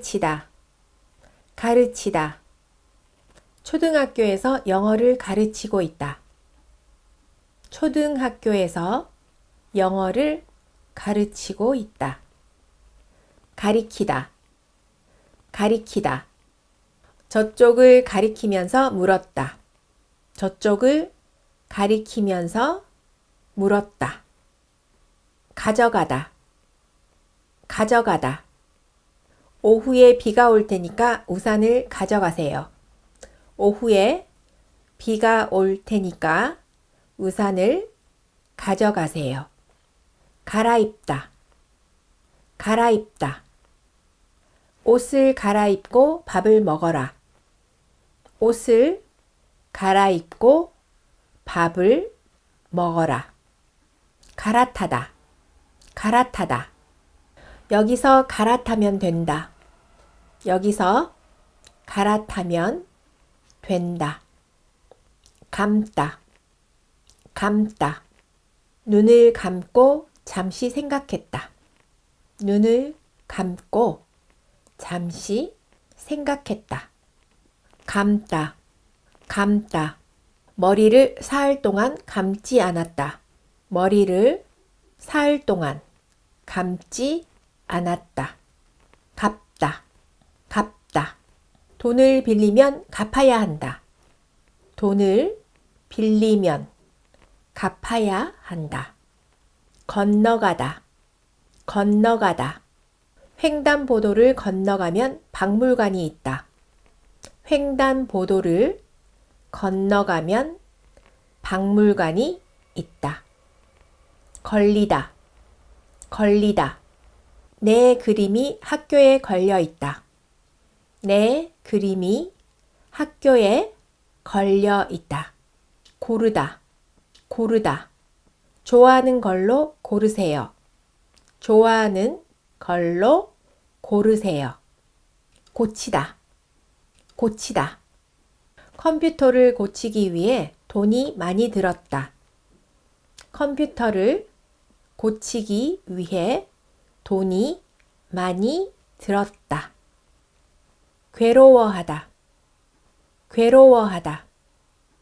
가르치다, 가르치다. 초등학교에서 영어를 가르치고 있다. 초등학교에서 영어를 가르치고 있다. 가리키다, 가리키다. 저쪽을 가리키면서 물었다. 저쪽을 가리키면서 물었다. 가져가다, 가져가다. 오후에 비가 올 테니까 우산을 가져가세요. 오후에 비가 올 테니까 우산을 가져가세요. 갈아입다, 갈아입다. 옷을 갈아입고 밥을 먹어라. 옷을 갈아입고 밥을 먹어라. 갈아타다, 갈아타다. 여기서 갈아타면 된다. 여기서 갈아타면 된다. 감다, 감다. 눈을 감고 잠시 생각했다. 눈을 감고 잠시 생각했다. 감다, 감다. 머리를 사흘 동안 감지 않았다. 머리를 사흘 동안 감지 않았다. 갚다, 갚다. 돈을 빌리면 갚아야 한다. 돈을 빌리면 갚아야 한다. 건너가다, 건너가다. 횡단보도를 건너가면 박물관이 있다. 횡단보도를 건너가면 박물관이 있다. 걸리다, 걸리다. 내 그림이 학교에 걸려 있다. 내 그림이 학교에 걸려 있다. 고르다, 고르다. 좋아하는 걸로 고르세요. 좋아하는 걸로 고르세요. 고치다, 고치다. 컴퓨터를 고치기 위해 돈이 많이 들었다. 컴퓨터를 고치기 위해 돈이 많이 들었다. 괴로워하다, 괴로워하다.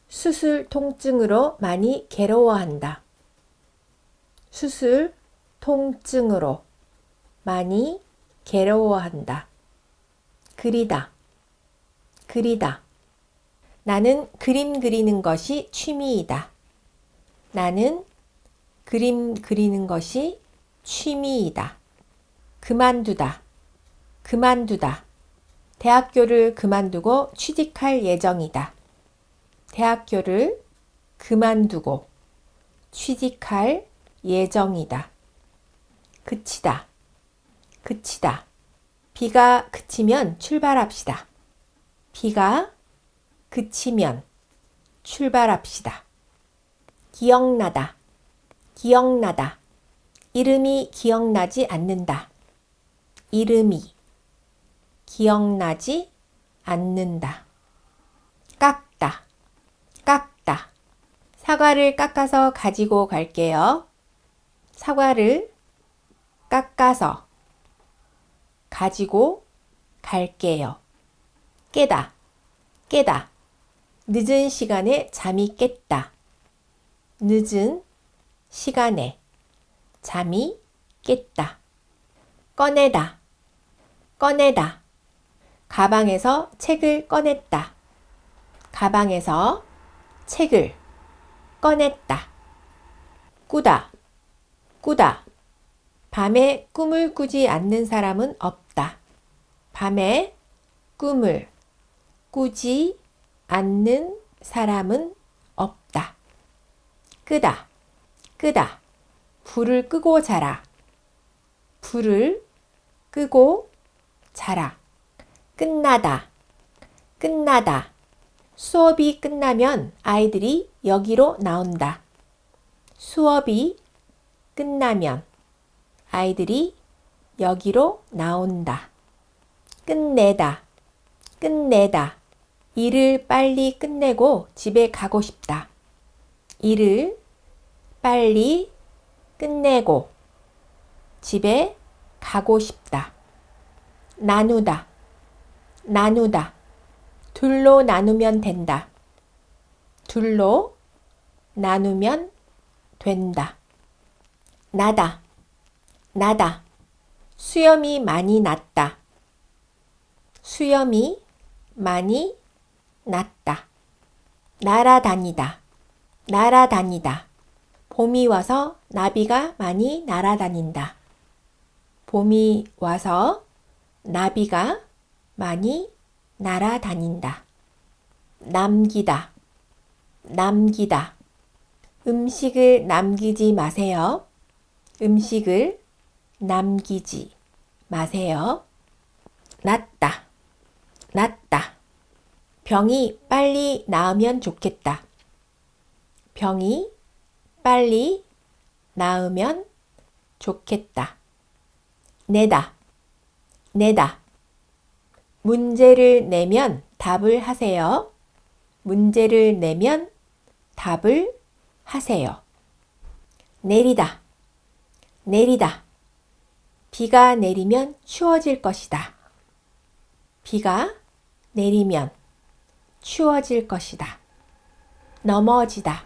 수술 통증으로 많이 괴로워한다. 수술 통증으로 많이 괴로워한다. 그리다, 그리다. 나는 그림 그리는 것이 취미이다. 나는 그림 그리는 것이 취미이다. 그만두다, 그만두다. 대학교를 그만두고 취직할 예정이다. 대학교를 그만두고 취직할 예정이다. 그치다, 그치다. 비가 그치면 출발합시다. 비가 그치면 출발합시다. 기억나다, 기억나다. 이름이 기억나지 않는다. 이름이 기억나지 않는다. 깎다, 깎다. 사과를 깎아서 가지고 갈게요. 사과를 깎아서 가지고 갈게요. 깨다, 깨다. 늦은 시간에 잠이 깼다. 늦은 시간에 잠이 깼다. 꺼내다, 꺼내다. 가방에서 책을 꺼냈다. 가방에서 책을 꺼냈다. 꾸다, 꾸다. 밤에 꿈을 꾸지 않는 사람은 없다. 밤에 꿈을 꾸지 않는 사람은 없다. 끄다, 끄다. 불을 끄고 자라. 불을 끄고 자라. 끝나다, 끝나다. 수업이 끝나면 아이들이 여기로 나온다. 수업이 끝나면 아이들이 여기로 나온다. 끝내다, 끝내다. 일을 빨리 끝내고 집에 가고 싶다. 일을 빨리 끝내고 집에 가고 싶다. 나누다, 나누다. 둘로 나누면 된다. 둘로 나누면 된다. 나다. 나다. 수염이 많이 났다. 수염이 많이 났다. 날아다니다. 날아다니다. 봄이 와서 나비가 많이 날아다닌다. 봄이 와서 나비가 많이 날아다닌다. 남기다. 남기다. 음식을 남기지 마세요. 음식을 남기지 마세요. 낫다. 낫다. 병이 빨리 나으면 좋겠다. 병이 빨리 나으면 좋겠다. 내다. 내다. 문제를 내면 답을 하세요. 문제를 내면 답을 하세요. 내리다. 내리다. 비가 내리면 추워질 것이다. 비가 내리면 추워질 것이다. 넘어지다.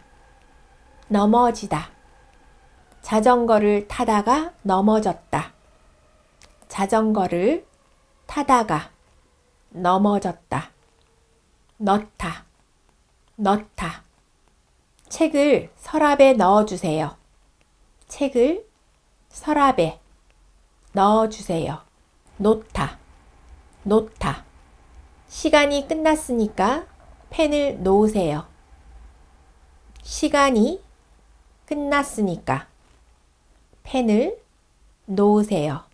넘어지다. 자전거를 타다가 넘어졌다. 자전거를 타다가 넘어졌다. 넣다. 넣다. 책을 서랍에 넣어주세요. 책을 서랍에 넣어주세요. 놓다. 놓다. 시간이 끝났으니까 펜을 놓으세요. 시간이 끝났으니까 펜을 놓으세요.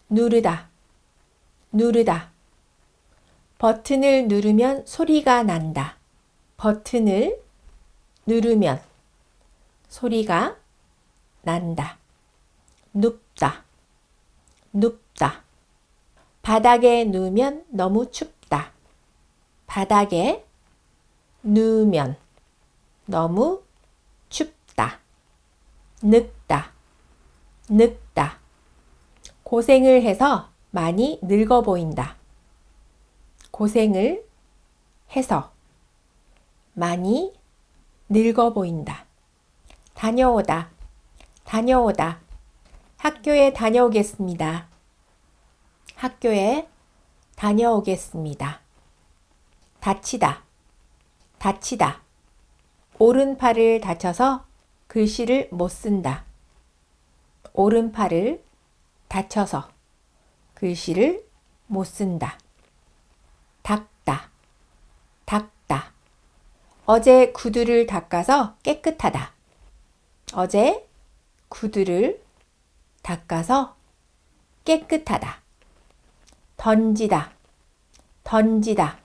누르다. 누르다. 버튼을 누르면 소리가 난다. 버튼을 누르면 소리가 난다. 눕다. 눕다. 바닥에 누우면 너무 춥다. 바닥에 누우면 너무 춥다. 늙다. 늙다. 고생을 해서 많이 늙어 보인다. 고생을 해서 많이 늙어 보인다. 다녀오다. 다녀오다. 학교에 다녀오겠습니다. 학교에 다녀오겠습니다. 다치다. 다치다. 오른팔을 다쳐서 글씨를 못 쓴다. 오른팔을 다쳐서 글씨를 못 쓴다. 닦다. 닦다. 어제 구두를 닦아서 깨끗하다. 어제 구두를 닦아서 깨끗하다. 던지다. 던지다.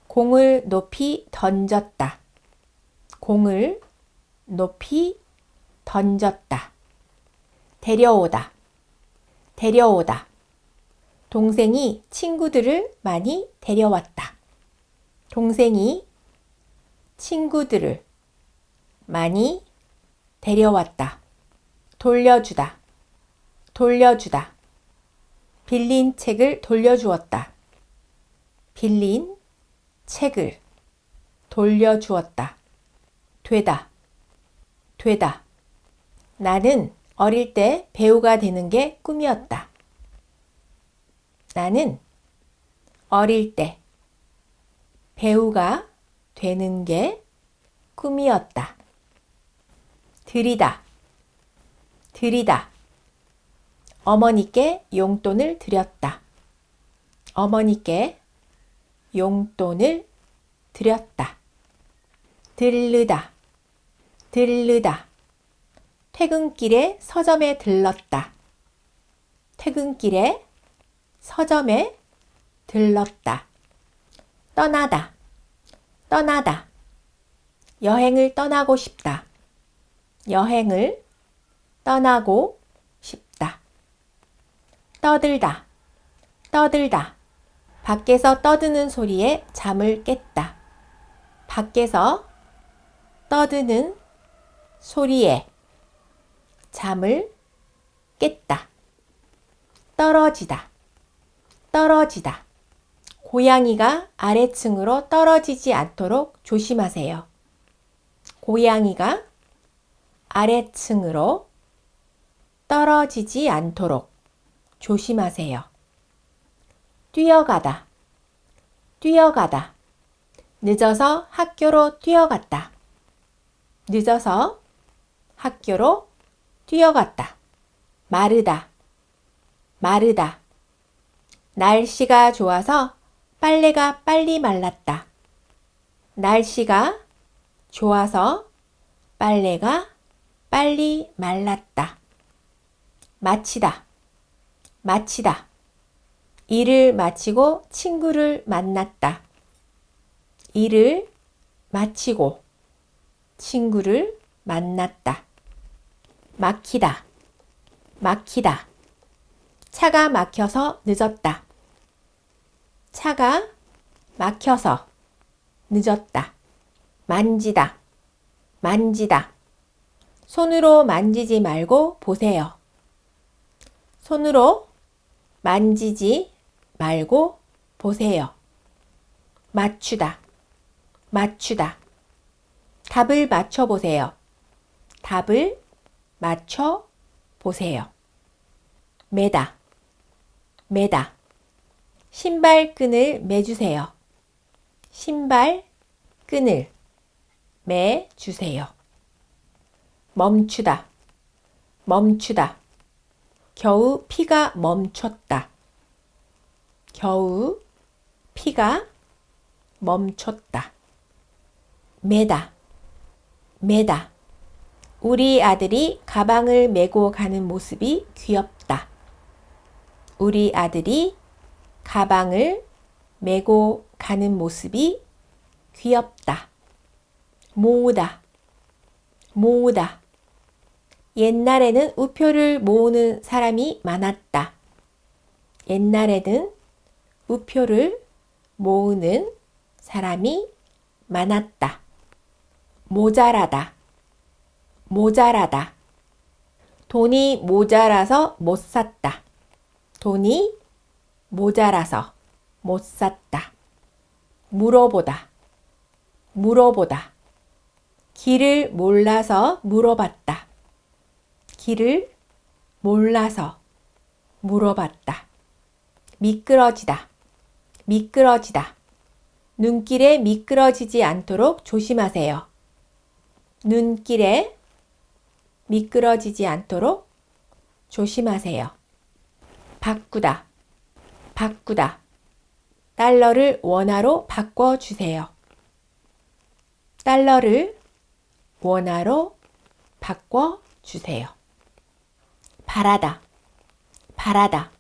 공을 높이 던졌다. 공을 높이 던졌다. 데려오다. 데려오다. 동생이 친구들을 많이 데려왔다. 동생이 친구들을 많이 데려왔다. 돌려주다. 돌려주다. 빌린 책을 돌려주었다. 빌린 책을 돌려주었다. 되다. 되다. 나는 어릴 때 배우가 되는 게 꿈이었다. 나는 어릴 때 배우가 되는 게 꿈이었다. 드리다. 드리다. 어머니께 용돈을 드렸다. 어머니께 용돈을 드렸다. 들르다. 들르다. 퇴근길에 서점에 들렀다. 퇴근길에 서점에 들렀다. 떠나다. 떠나다. 여행을 떠나고 싶다. 여행을 떠나고 싶다. 떠들다. 떠들다. 밖에서 떠드는 소리에 잠을 깼다. 밖에서 떠드는 소리에 잠을 깼다. 떨어지다. 떨어지다. 고양이가 아래층으로 떨어지지 않도록 조심하세요. 고양이가 아래층으로 떨어지지 않도록 조심하세요. 뛰어가다, 뛰어가다. 늦어서 학교로 뛰어갔다. 늦어서 학교로 뛰어갔다. 마르다, 마르다. 날씨가 좋아서 빨래가 빨리 말랐다. 날씨가 좋아서 빨래가 빨리 말랐다. 마치다, 마치다. 일을 마치고 친구를 만났다. 일을 마치고 친구를 만났다. 막히다, 막히다. 차가 막혀서 늦었다. 차가 막혀서 늦었다. 만지다, 만지다. 손으로 만지지 말고 보세요. 손으로 만지지 말고 보세요. 맞추다, 맞추다. 답을 맞춰보세요. 답을 맞춰보세요. 매다, 매다. 신발끈을 매주세요. 신발끈을 매주세요. 멈추다, 멈추다. 겨우 피가 멈췄다. 겨우 피가 멈췄다. 매다, 매다. 우리 아들이 가방을 메고 가는 모습이 귀엽다. 우리 아들이 가방을 메고 가는 모습이 귀엽다. 모으다, 모으다. 옛날에는 우표를 모으는 사람이 많았다. 옛날에는 우표를 모으는 사람이 많았다. 모자라다, 모자라다. 돈이 모자라서 못 샀다. 돈이 모자라서 못 샀다. 물어보다, 물어보다. 길을 몰라서 물어봤다. 길을 몰라서 물어봤다. 미끄러지다, 미끄러지다. 눈길에 미끄러지지 않도록 조심하세요. 눈길에 미끄러지지 않도록 조심하세요. 바꾸다, 바꾸다. 달러를 원화로 바꿔주세요. 달러를 원화로 바꿔주세요. 바라다, 바라다.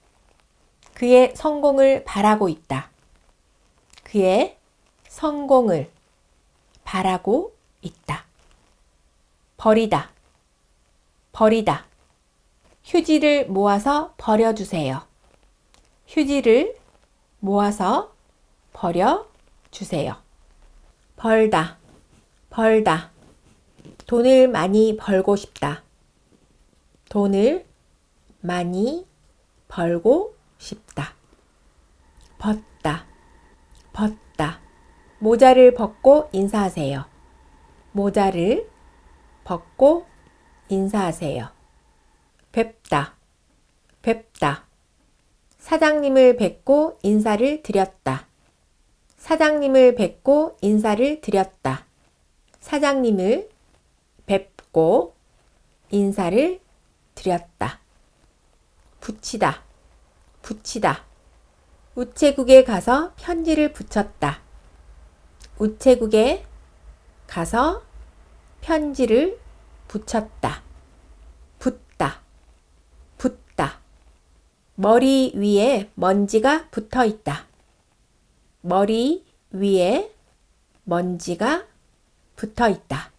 그의 성공을 바라고 있다. 그의 성공을 바라고 있다. 버리다, 버리다. 휴지를 모아서 버려주세요. 휴지를 모아서 버려주세요. 벌다, 벌다. 돈을 많이 벌고 싶다. 돈을 많이 벌고 싶다. 벗다, 벗다. 모자를 벗고 인사하세요. 모자를 벗고 인사하세요. 뵙다, 뵙다. 사장님을 뵙고 인사를 드렸다. 사장님을 뵙고 인사를 드렸다. 사장님을 뵙고 인사를 드렸다. 붙이다, 붙이다. 우체국에 가서 편지를 붙였다. 우체국에 가서 편지를 붙였다. 붙다, 붙다. 머리 위에 먼지가 붙어 있다. 머리 위에 먼지가 붙어 있다.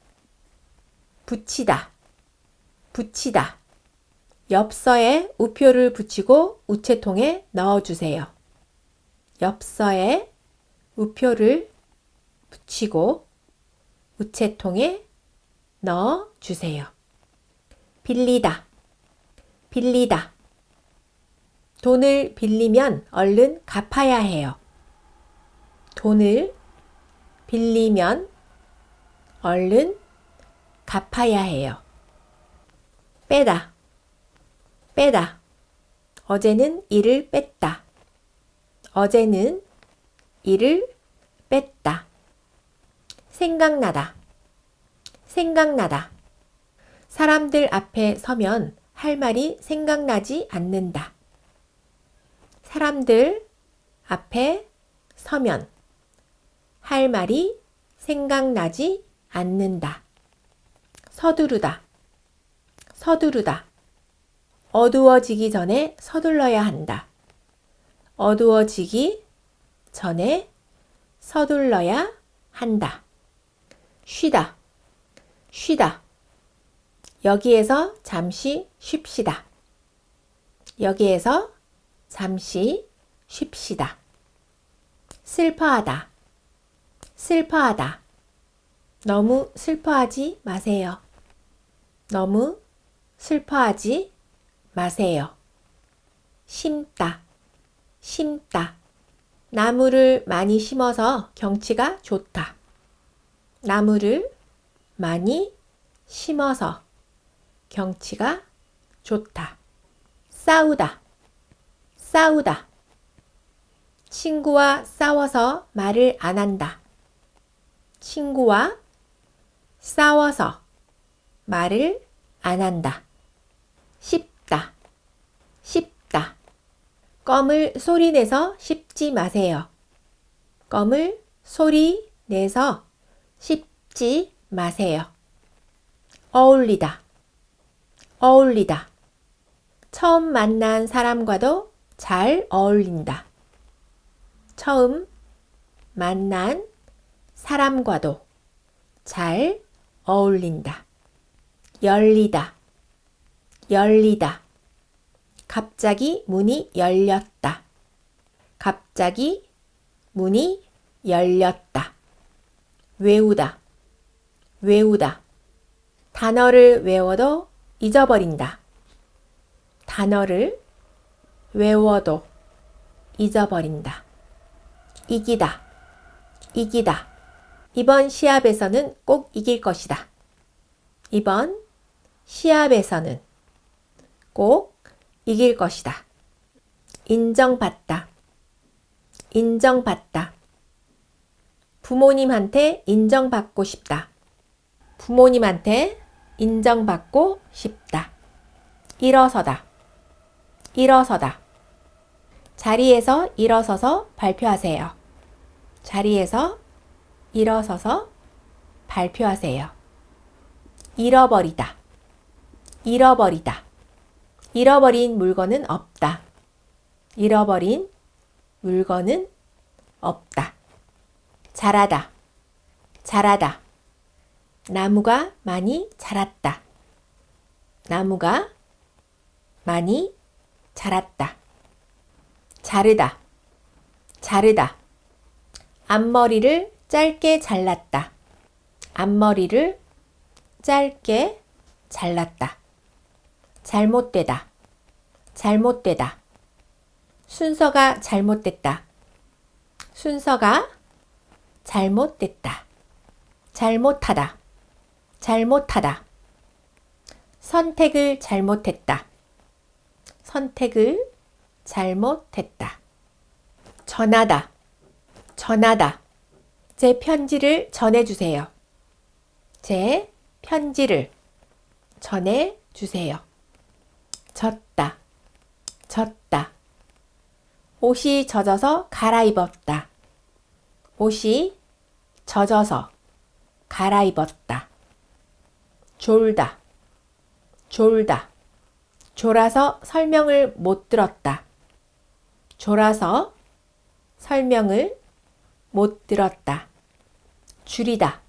붙이다, 붙이다. 엽서에 우표를 붙이고 우체통에 넣어주세요. 엽서에 우표를 붙이고 우체통에 넣어주세요. 빌리다, 빌리다. 돈을 빌리면 얼른 갚아야 해요. 돈을 빌리면 얼른 갚아야 해요. 빼다, 빼다. 어제는 이를 뺐다. 어제는 이를 뺐다. 생각나다, 생각나다. 사람들 앞에 서면 할 말이 생각나지 않는다. 사람들 앞에 서면 할 말이 생각나지 않는다. 서두르다, 서두르다. 어두워지기 전에 서둘러야 한다. 어두워지기 전에 서둘러야 한다. 쉬다, 쉬다. 여기에서 잠시 쉽시다. 여기에서 잠시 쉽시다. 슬퍼하다, 슬퍼하다. 너무 슬퍼하지 마세요. 너무 슬퍼하지 마세요. 심다, 심다. 나무를 많이 심어서 경치가 좋다. 나무를 많이 심어서 경치가 좋다. 싸우다, 싸우다. 친구와 싸워서 말을 안 한다. 친구와 싸워서 말을 안 한다. 씹다, 씹다. 껌을 소리내서 씹지 마세요. 껌을 소리내서 씹지 마세요. 어울리다, 어울리다. 처음 만난 사람과도 잘 어울린다. 처음 만난 사람과도 잘 어울린다. 열리다, 열리다. 갑자기 문이 열렸다. 갑자기 문이 열렸다. 외우다, 외우다. 단어를 외워도 잊어버린다. 단어를 외워도 잊어버린다. 이기다, 이기다. 이번 시합에서는 꼭 이길 것이다. 이번 시합에서는 꼭 이길 것이다. 인정받다, 인정받다. 부모님한테 인정받고 싶다. 부모님한테 인정받고 싶다. 일어서다, 일어서다. 자리에서 일어서서 발표하세요. 자리에서 일어서서 발표하세요. 잃어버리다, 잃어버리다. 잃어버린 물건은 없다. 잃어버린 물건은 없다. 자라다, 자라다. 나무가 많이 자랐다. 나무가 많이 자랐다. 자르다, 자르다. 앞머리를 짧게 잘랐다. 앞머리를 짧게 잘랐다. 잘못되다, 잘못되다. 순서가 잘못됐다. 순서가 잘못됐다. 잘못하다, 잘못하다. 선택을 잘못했다. 선택을 잘못했다. 전하다, 전하다. 제 편지를 전해주세요. 제 편지를 전해주세요. 젖다, 젖다. 옷이 젖어서 갈아입었다. 옷이 젖어서 갈아입었다. 졸다, 졸다. 졸아서 설명을 못 들었다. 졸아서 설명을 못 들었다. 줄이다,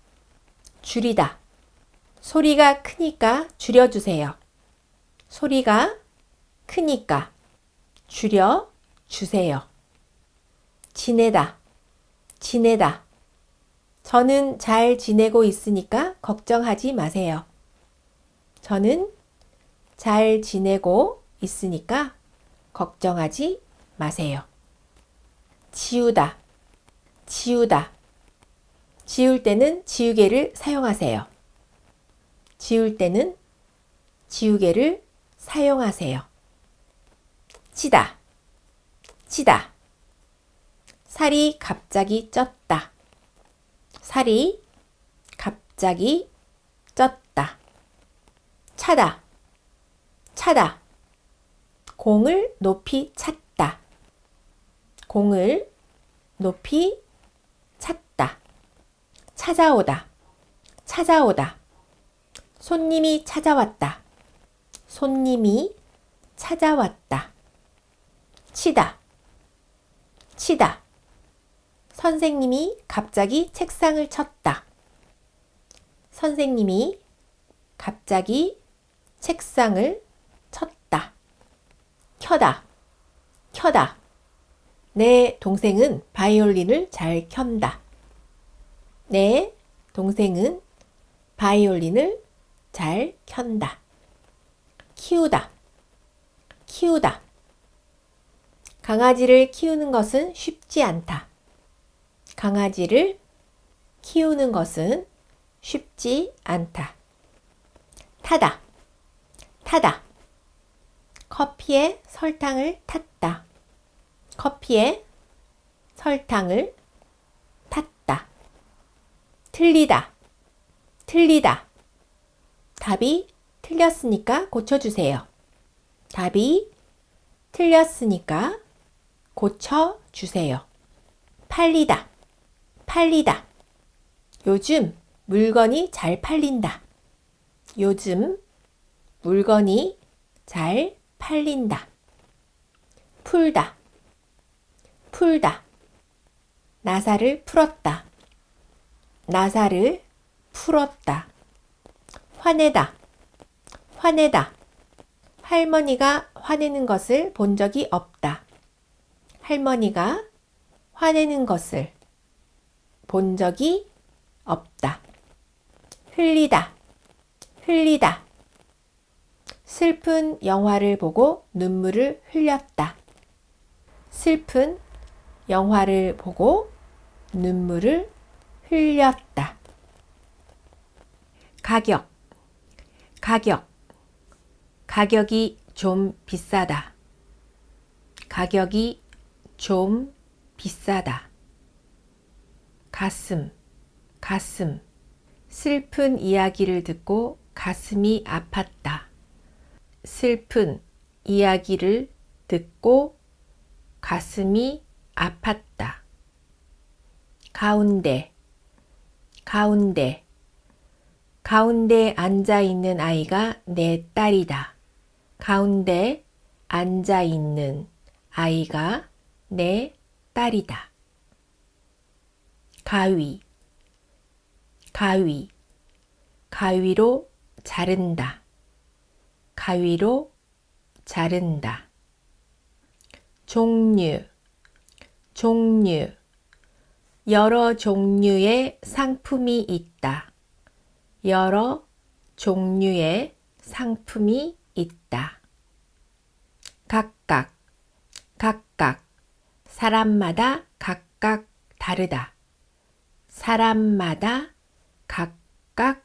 줄이다. 소리가 크니까 줄여주세요. 소리가 크니까 줄여주세요. 지내다, 지내다. 저는 잘 지내고 있으니까 걱정하지 마세요. 저는 잘 지내고 있으니까 걱정하지 마세요. 지우다, 지우다. 지울 때는 지우개를 사용하세요. 지울 때는 지우개를 사용하세요. 치다. 치다. 살이 갑자기 쪘다. 살이 갑자기 쪘다. 차다. 차다. 공을 높이 찼다. 공을 높이 찼다. 찾아오다. 찾아오다. 손님이 찾아왔다. 손님이 찾아왔다. 치다. 치다. 선생님이 갑자기 책상을 쳤다. 선생님이 갑자기 책상을 쳤다. 켜다. 켜다. 내 동생은 바이올린을 잘 켠다. 내 동생은 바이올린을 잘 켠다. 키우다. 키우다. 강아지를 키우는 것은 쉽지 않다. 강아지를 키우는 것은 쉽지 않다. 타다. 타다. 커피에 설탕을 탔다. 커피에 설탕을 탔다. 틀리다. 틀리다. 답이 틀렸으니까 고쳐주세요. 답이 틀렸으니까 고쳐주세요. 팔리다. 팔리다. 요즘 물건이 잘 팔린다. 요즘 물건이 잘 팔린다. 풀다. 풀다. 나사를 풀었다. 나사를 풀었다. 화내다. 화내다. 할머니가 화내는 것을 본 적이 없다. 할머니가 화내는 것을 본 적이 없다. 흘리다. 흘리다. 슬픈 영화를 보고 눈물을 흘렸다. 슬픈 영화를 보고 눈물을 흘렸다. 가격. 가격. 가격이 좀 비싸다. 가격이 좀 비싸다. 가슴. 가슴. 슬픈 이야기를 듣고 가슴이 아팠다. 슬픈 이야기를 듣고 가슴이 아팠다. 가운데. 가운데. 가운데 앉아 있는 아이가 내 딸이다. 가운데 앉아 있는 아이가 내 딸이다. 가위. 가위. 가위로 자른다. 가위로 자른다. 종류. 종류. 여러 종류의 상품이 있다. 여러 종류의 상품이 있다. 각각. 각각. 사람마다 각각 다르다. 사람마다 각각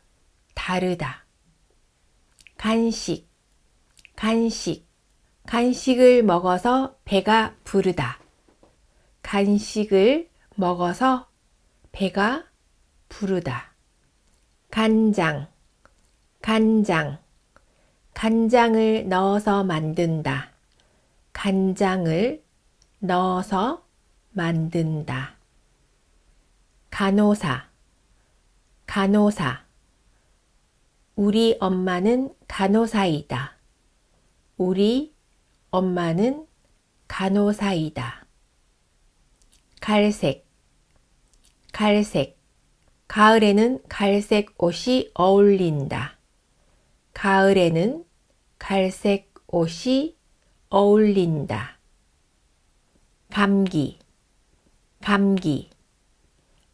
다르다. 간식. 간식. 간식을 먹어서 배가 부르다. 간식을 먹어서 배가 부르다. 간장. 간장. 간장을 넣어서 만든다. 간장을 넣어서 만든다. 간호사. 간호사. 우리 엄마는 간호사이다. 우리 엄마는 간호사이다. 갈색. 갈색. 가을에는 갈색 옷이 어울린다. 가을에는 갈색 옷이 어울린다. 감기. 감기.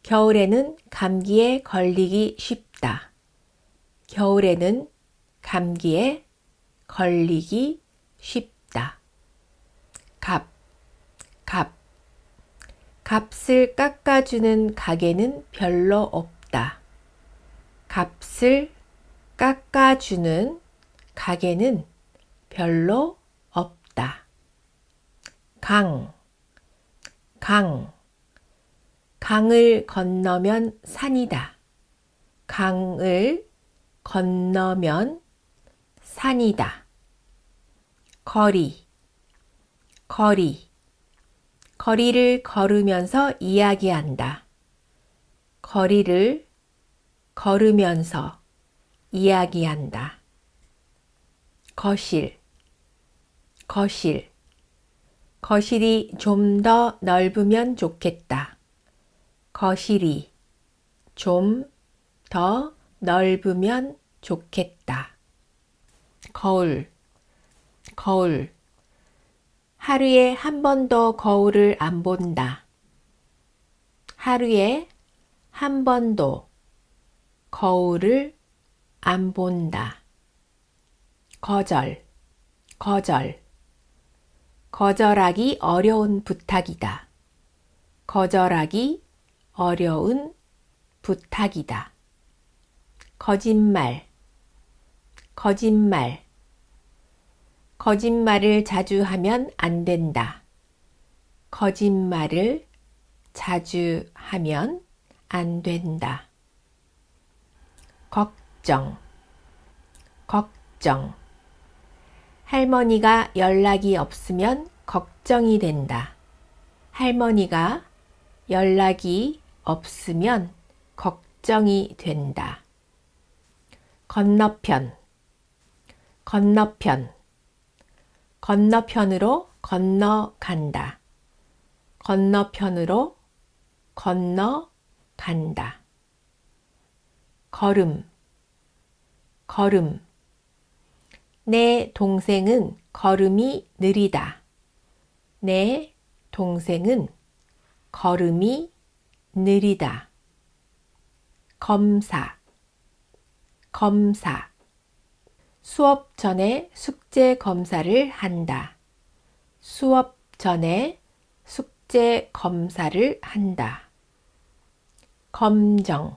겨울에는 감기에 걸리기 쉽다. 겨울에는 감기에 걸리기 쉽다. 갑. 갑. 값을 깎아주는 가게는 별로 없다. 값을 깎아주는 가게는 별로 없다. 강, 강을 건너면 산이다. 강을 건너면 산이다. 거리, 거리를 걸으면서 이야기한다. 거리를 걸으면서 이야기한다. 거실, 거실이 좀 더 넓으면 좋겠다. 거실이 좀 더 넓으면 좋겠다. 거울, 하루에 한 번도 거울을 안 본다. 하루에 한 번도 거울을 안 본다. 거절하기 어려운 부탁이다. 거절하기 어려운 부탁이다. 거짓말을 자주 하면 안 된다. 거짓말을 자주 하면 안 된다. 걱정, 할머니가 연락이 없으면 걱정이 된다. 할머니가 연락이 없으면 걱정이 된다. 건너편으로 건너간다. 건너편으로 건너간다. 걸음, 내 동생은 걸음이 느리다. 내 동생은 걸음이 느리다. 검사, 수업 전에 숙제 검사를 한다. 수업 전에 숙제 검사를 한다. 검정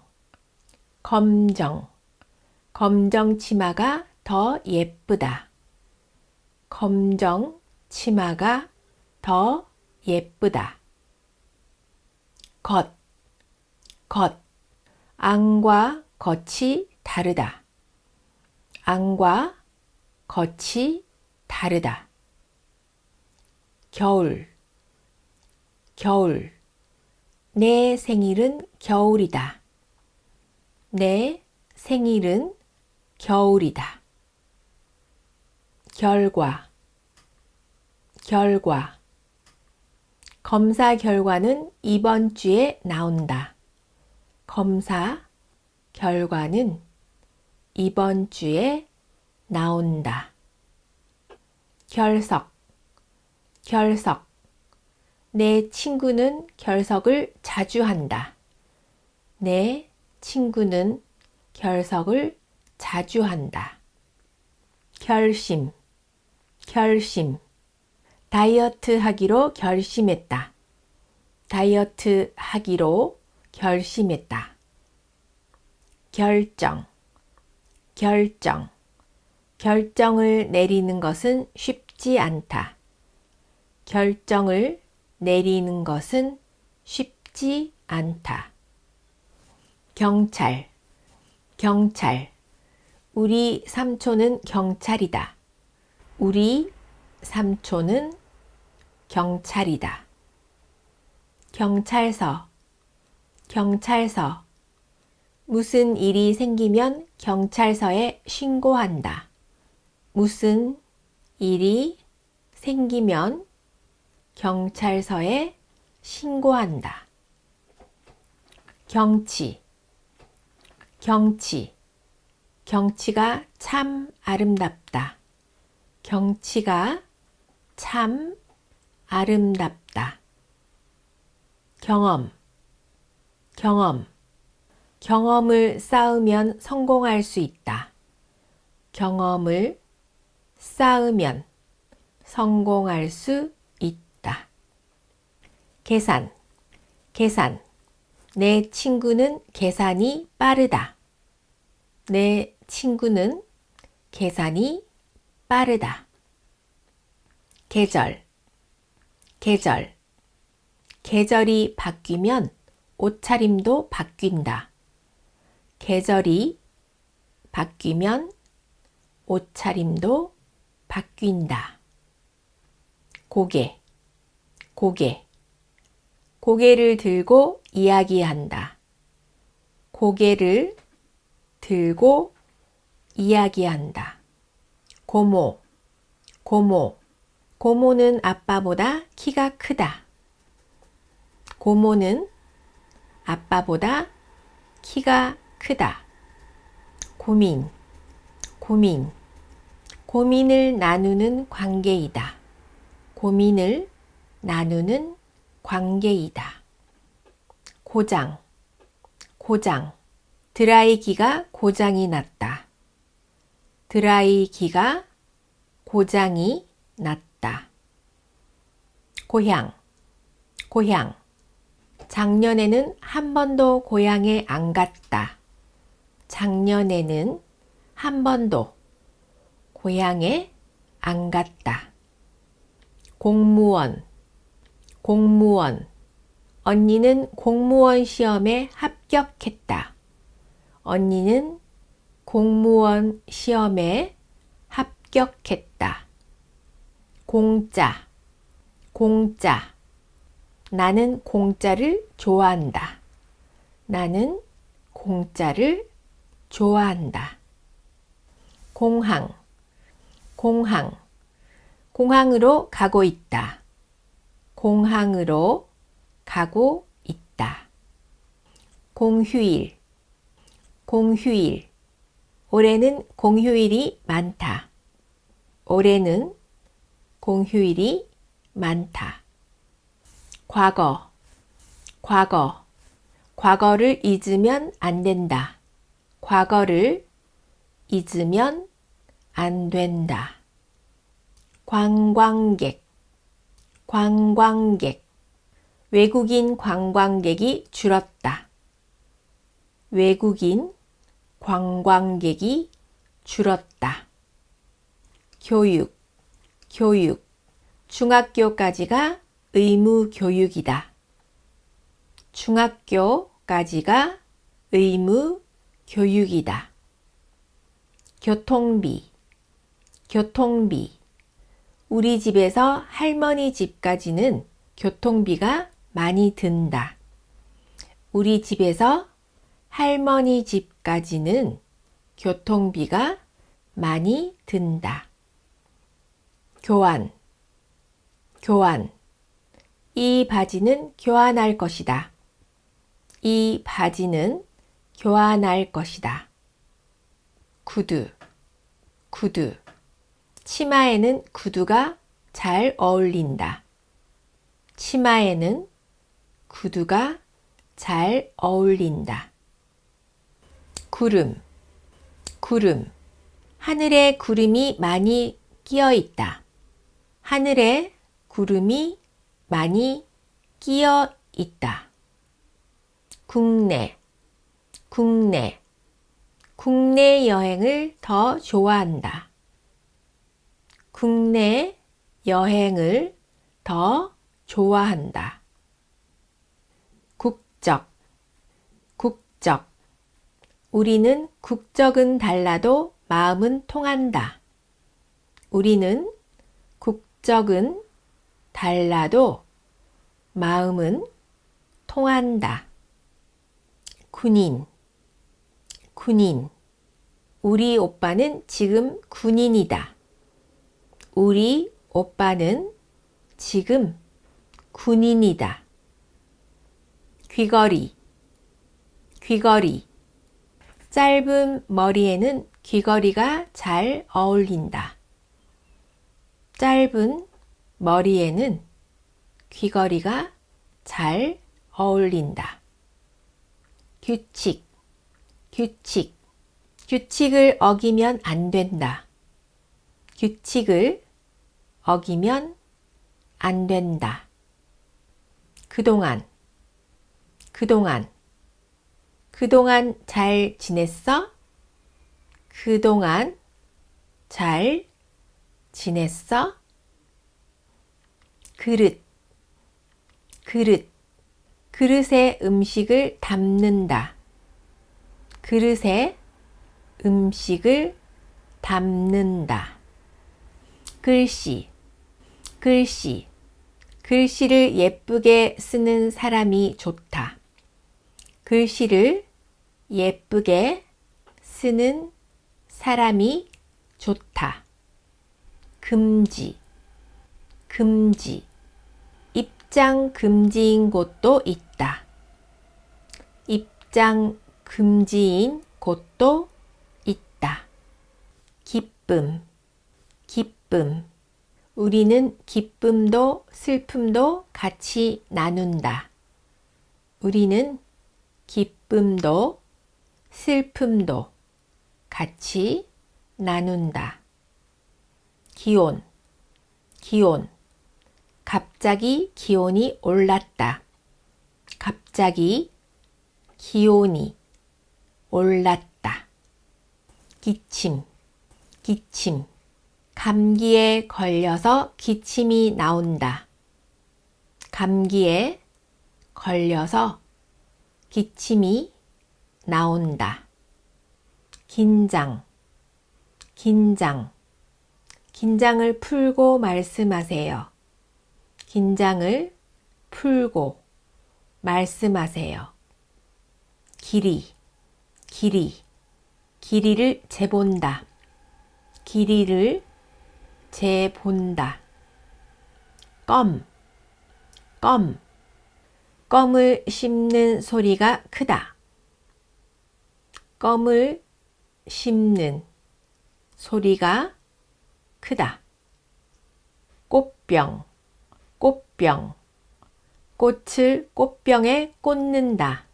치마가 더 예쁘다. 검정 치마가 더 예쁘다. 겉, 안과 겉이 다르다. 안과 겉이 다르다. 겨울, 내 생일은 겨울이다. 내 생일은 겨울이다. 결과, 검사 결과는 이번 주에 나온다. 검사 결과는 이번 주에 나온다. 결석, 내 친구는 결석을 자주 한다. 내 친구는 결석을 자주 한다. 결심, 다이어트 하기로 결심했다. 다이어트 하기로 결심했다. 결정을 내리는 것은 쉽지 않다. 결정을 내리는 것은 쉽지 않다. 경찰, 우리 삼촌은 경찰이다. 우리 삼촌은 경찰이다. 경찰서, 무슨 일이 생기면 경찰서에 신고한다. 무슨 일이 생기면 경찰서에 신고한다. 경치가 참 아름답다. 경치가 참 아름답다. 경험을 쌓으면 성공할 수 있다. 경험을 쌓으면 성공할 수 있다. 계산, 계산. 내 친구는 계산이 빠르다. 내 친구는 계산이 빠르다. 계절. 계절. 계절이 바뀌면 옷차림도 바뀐다. 계절이 바뀌면 옷차림도 바뀐다. 고개. 고개. 고개를 들고 이야기한다. 고개를 들고 이야기한다. 고모. 고모. 고모는 아빠보다 키가 크다. 고모는 아빠보다 키가 크다. 고민. 고민. 고민을 나누는 관계이다. 고민을 나누는 관계이다. 고장. 고장. 드라이기가 고장이 났다. 드라이기가 고장이 났다. 고향. 고향. 작년에는 한 번도 고향에 안 갔다. 작년에는 한 번도 고향에 안 갔다. 공무원. 공무원. 언니는 공무원 시험에 합격했다. 언니는 공무원 시험에 합격했다. 공짜. 공짜. 나는 공짜를 좋아한다. 나는 공짜를 좋아한다. 공항. 공항. 공항으로 가고 있다. 공항으로 가고 있다. 공휴일. 공휴일. 올해는 공휴일이 많다. 올해는 공휴일이 많다. 과거. 과거. 과거를 잊으면 안 된다. 과거를 잊으면 안 된다. 관광객. 관광객. 외국인 관광객이 줄었다. 외국인 관광객이 줄었다. 교육. 교육. 중학교까지가 의무 교육이다. 중학교까지가 의무 교육이다. 교통비. 교통비. 우리 집에서 할머니 집까지는 교통비가 많이 든다. 우리 집에서 할머니 집까지는 교통비가 많이 든다. 교환. 교환. 이 바지는 교환할 것이다. 이 바지는 교환할 것이다. 구두. 구두. 치마에는 구두가 잘 어울린다. 치마에는 구두가 잘 어울린다. 구름. 구름. 하늘에 구름이 많이 끼어 있다. 하늘에 구름이 많이 끼어 있다. 국내. 국내. 국내 여행을 더 좋아한다. 국내 여행을 더 좋아한다. 국적. 국적. 우리는 국적은 달라도 마음은 통한다. 우리는 국적은 달라도 마음은 통한다. 군인. 군인. 우리 오빠는 지금 군인이다. 우리 오빠는 지금 군인이다. 귀걸이. 귀걸이. 짧은 머리에는 귀걸이가 잘 어울린다. 짧은 머리에는 귀걸이가 잘 어울린다. 규칙. 규칙. 규칙을 어기면 안 된다. 규칙을 어기면 안 된다. 그동안. 그동안. 그동안 잘 지냈어? 그동안 잘 지냈어? 그릇. 그릇. 그릇에 음식을 담는다. 그릇에 음식을 담는다. 글씨. 글씨. 글씨를 예쁘게 쓰는 사람이 좋다. 글씨를 예쁘게 쓰는 사람이 좋다. 금지. 금지. 입장 금지인 곳도 있다. 입장 금지인 곳도 있다. 기쁨. 기쁨. 우리는 기쁨도 슬픔도 같이 나눈다. 우리는 기쁨도 슬픔도 같이 나눈다. 기온. 기온. 갑자기 기온이 올랐다. 갑자기 기온이 올랐다. 기침. 기침. 감기에 걸려서 기침이 나온다. 감기에 걸려서 기침이 나온다. 긴장. 긴장. 긴장을 풀고 말씀하세요. 긴장을 풀고 말씀하세요. 길이. 길이. 길이를 재본다. 길이를 재본다. 껌. 껌. 껌을 씹는 소리가 크다. 껌을 씹는 소리가 크다. 꽃병. 꽃병. 꽃을 꽃병에 꽂는다.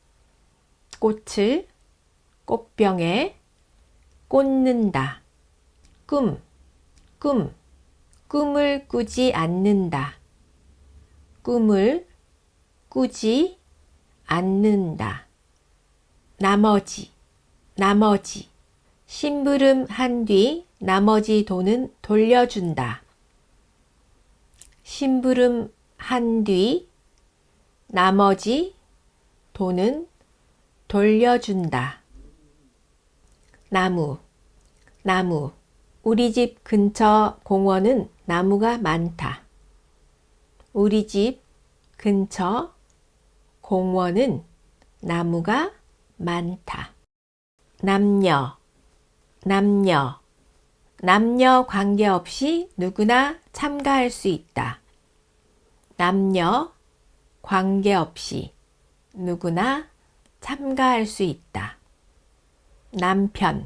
꽃을 꽃병에 꽂는다. 꿈. 꿈. 꿈을 꾸지 않는다. 꿈을 꾸지 않는다. 나머지. 나머지. 심부름한 뒤 나머지 돈은 돌려준다. 심부름한 뒤 나머지 돈은 돌려준다. 나무. 나무. 우리 집 근처 공원은 나무가 많다. 우리 집 근처 공원은 나무가 많다. 남녀. 남녀. 남녀 관계없이 누구나 참가할 수 있다. 남녀 관계없이 누구나 참가할 수 있다. 남편.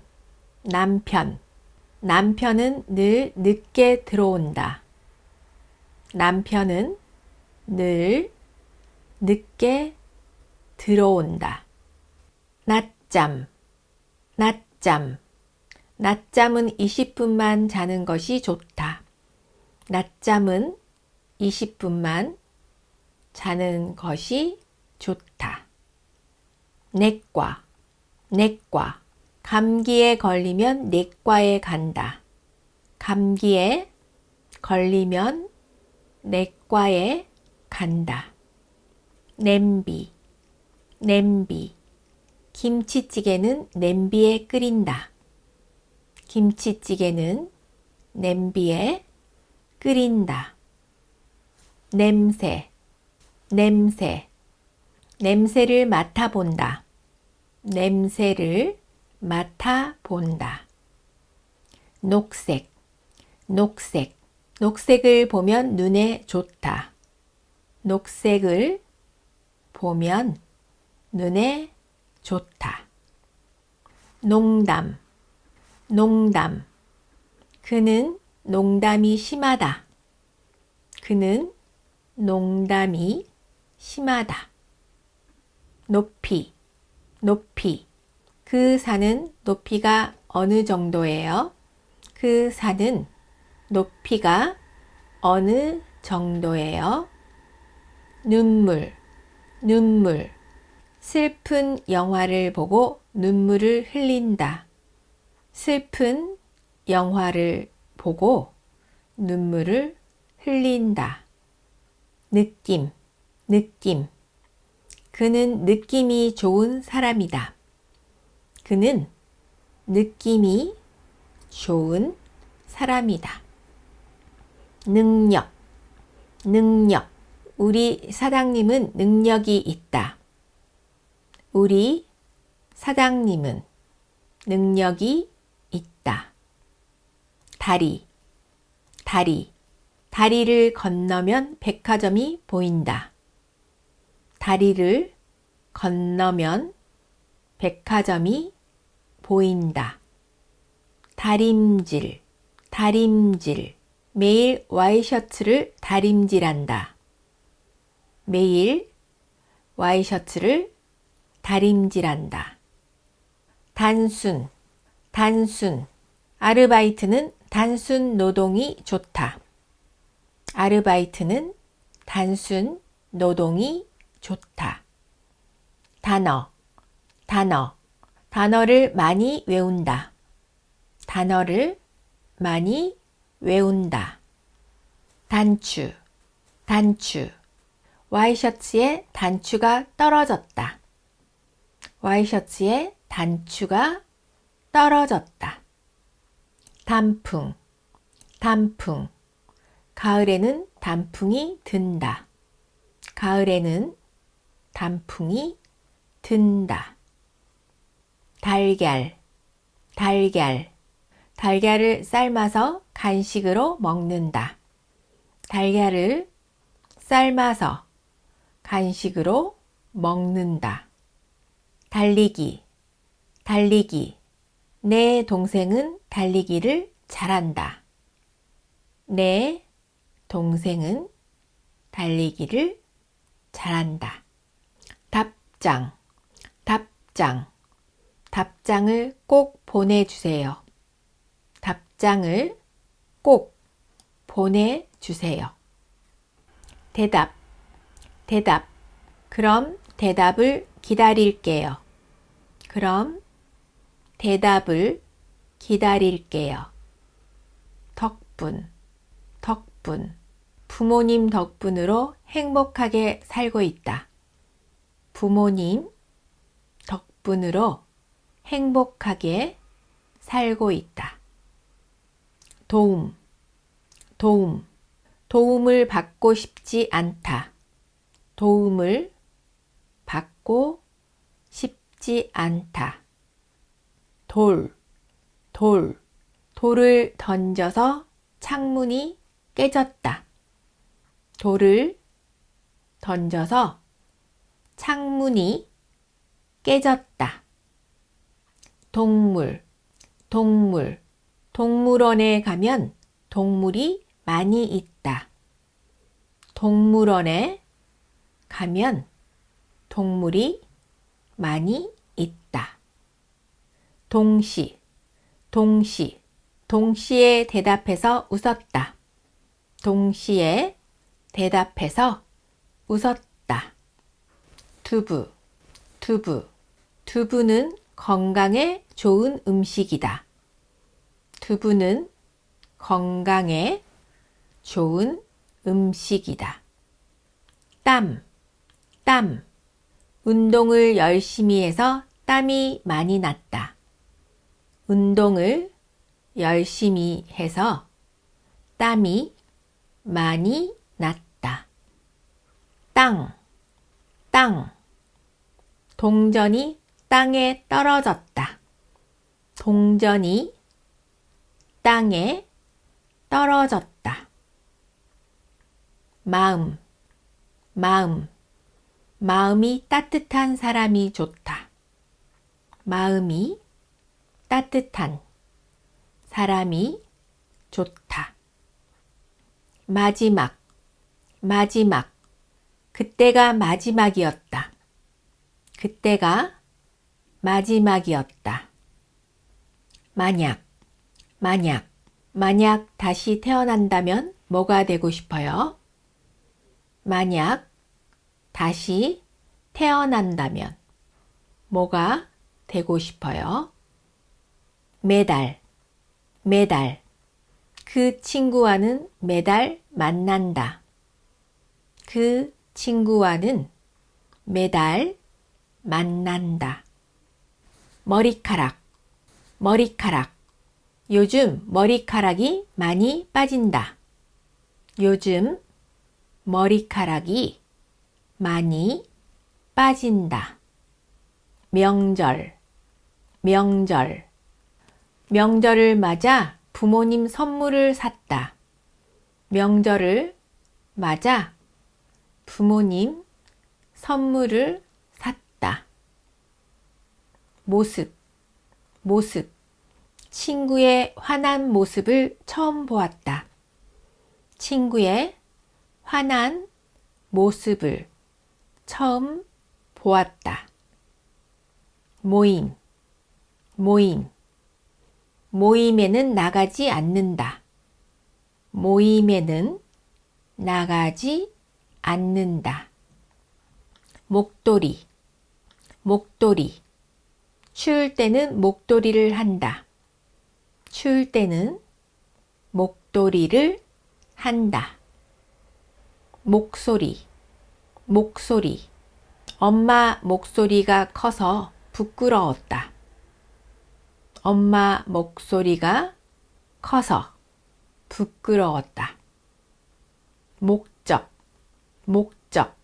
남편. 남편은 늘 늦게 들어온다. 남편은 늘 늦게 들어온다. 낮잠. 낮잠. 낮잠은 20분만 자는 것이 좋다. 낮잠은 20분만 자는 것이 좋다. 내과. 내과. 감기에 걸리면 내과에 간다. 감기에 걸리면 내과에 간다. 냄비. 냄비. 김치찌개는 냄비에 끓인다. 김치찌개는 냄비에 끓인다. 냄새. 냄새. 냄새를 맡아본다. 냄새를 맡아본다. 녹색. 녹색. 녹색을 보면 눈에 좋다. 녹색을 보면 눈에 좋다. 농담. 농담. 그는 농담이 심하다. 그는 농담이 심하다. 높이. 높이. 그 산은 높이가 어느 정도예요? 그 산은 높이가 어느 정도예요? 눈물. 눈물. 슬픈 영화를 보고 눈물을 흘린다. 슬픈 영화를 보고 눈물을 흘린다. 느낌, 느낌. 그는 느낌이 좋은 사람이다. 그는 느낌이 좋은 사람이다. 능력, 능력. 우리 사장님은 능력이 있다. 우리 사장님은 능력이 있다. 다리, 다리. 다리를 건너면 백화점이 보인다. 다리를 건너면 백화점이 보인다. 다림질, 다림질. 매일 와이셔츠를 다림질한다. 매일 와이셔츠를 다림질한다. 단순, 단순. 아르바이트는 단순 노동이 좋다. 아르바이트는 단순 노동이 좋다. 단어, 단어. 단어를 많이 외운다. 단어를 많이 외운다. 단추, 단추. 와이셔츠에 단추가 떨어졌다. 와이셔츠에 단추가 떨어졌다. 단풍, 단풍. 가을에는 단풍이 든다. 가을에는 단풍이 든다. 달걀, 달걀. 달걀을 삶아서 간식으로 먹는다. 달걀을 삶아서 간식으로 먹는다. 달리기, 달리기. 내 동생은 달리기를 잘한다. 내 동생은 달리기를 잘한다. 답장, 답장. 답장을 꼭 보내주세요. 답장을 꼭 보내주세요. 대답, 대답. 그럼 대답을 기다릴게요. 그럼 대답을 기다릴게요. 덕분, 덕분. 부모님 덕분으로 행복하게 살고 있다. 부모님 덕분으로 행복하게 살고 있다. 도움, 도움. 도움을 받고 싶지 않다. 도움을 받고 싶지 않다. 돌, 돌. 돌을 던져서 창문이 깨졌다. 돌을 던져서 창문이 깨졌다. 동물, 동물. 동물원에 가면 동물이 많이 있다. 동물원에 가면 동물이 많이 있다. 동시, 동시. 동시에 대답해서 웃었다. 동시에 대답해서 웃었다. 두부, 두부. 두부는 건강에 좋은 음식이다. 두부는 건강에 좋은 음식이다. 땀, 땀. 운동을 열심히 해서 땀이 많이 났다. 운동을 열심히 해서 땀이 많이 났다. 땅, 땅. 동전이 땅에 떨어졌다. 동전이 땅에 떨어졌다. 마음, 마음. 마음이 따뜻한 사람이 좋다. 마음이 따뜻한 사람이 좋다. 마지막, 마지막. 그때가 마지막이었다. 그때가 마지막이었다. 만약, 만약. 만약 다시 태어난다면 뭐가 되고 싶어요? 만약 다시 태어난다면 뭐가 되고 싶어요? 매달, 매달. 그 친구와는 매달 만난다. 그 친구와는 매달 만난다. 머리카락, 머리카락. 요즘 머리카락이 많이 빠진다. 요즘 머리카락이 많이 빠진다. 명절, 명절. 명절을 맞아 부모님 선물을 샀다. 명절을 맞아 부모님 선물을 샀다. 모습, 모습. 친구의 화난 모습을 처음 보았다. 친구의 화난 모습을 처음 보았다. 모임, 모임. 모임에는 나가지 않는다. 모임에는 나가지 않는다. 목도리, 목도리. 추울 때는 목도리를 한다. 추울 때는 목도리를 한다. 목소리, 목소리. 엄마 목소리가 커서 부끄러웠다. 엄마 목소리가 커서 부끄러웠다. 목적, 목적.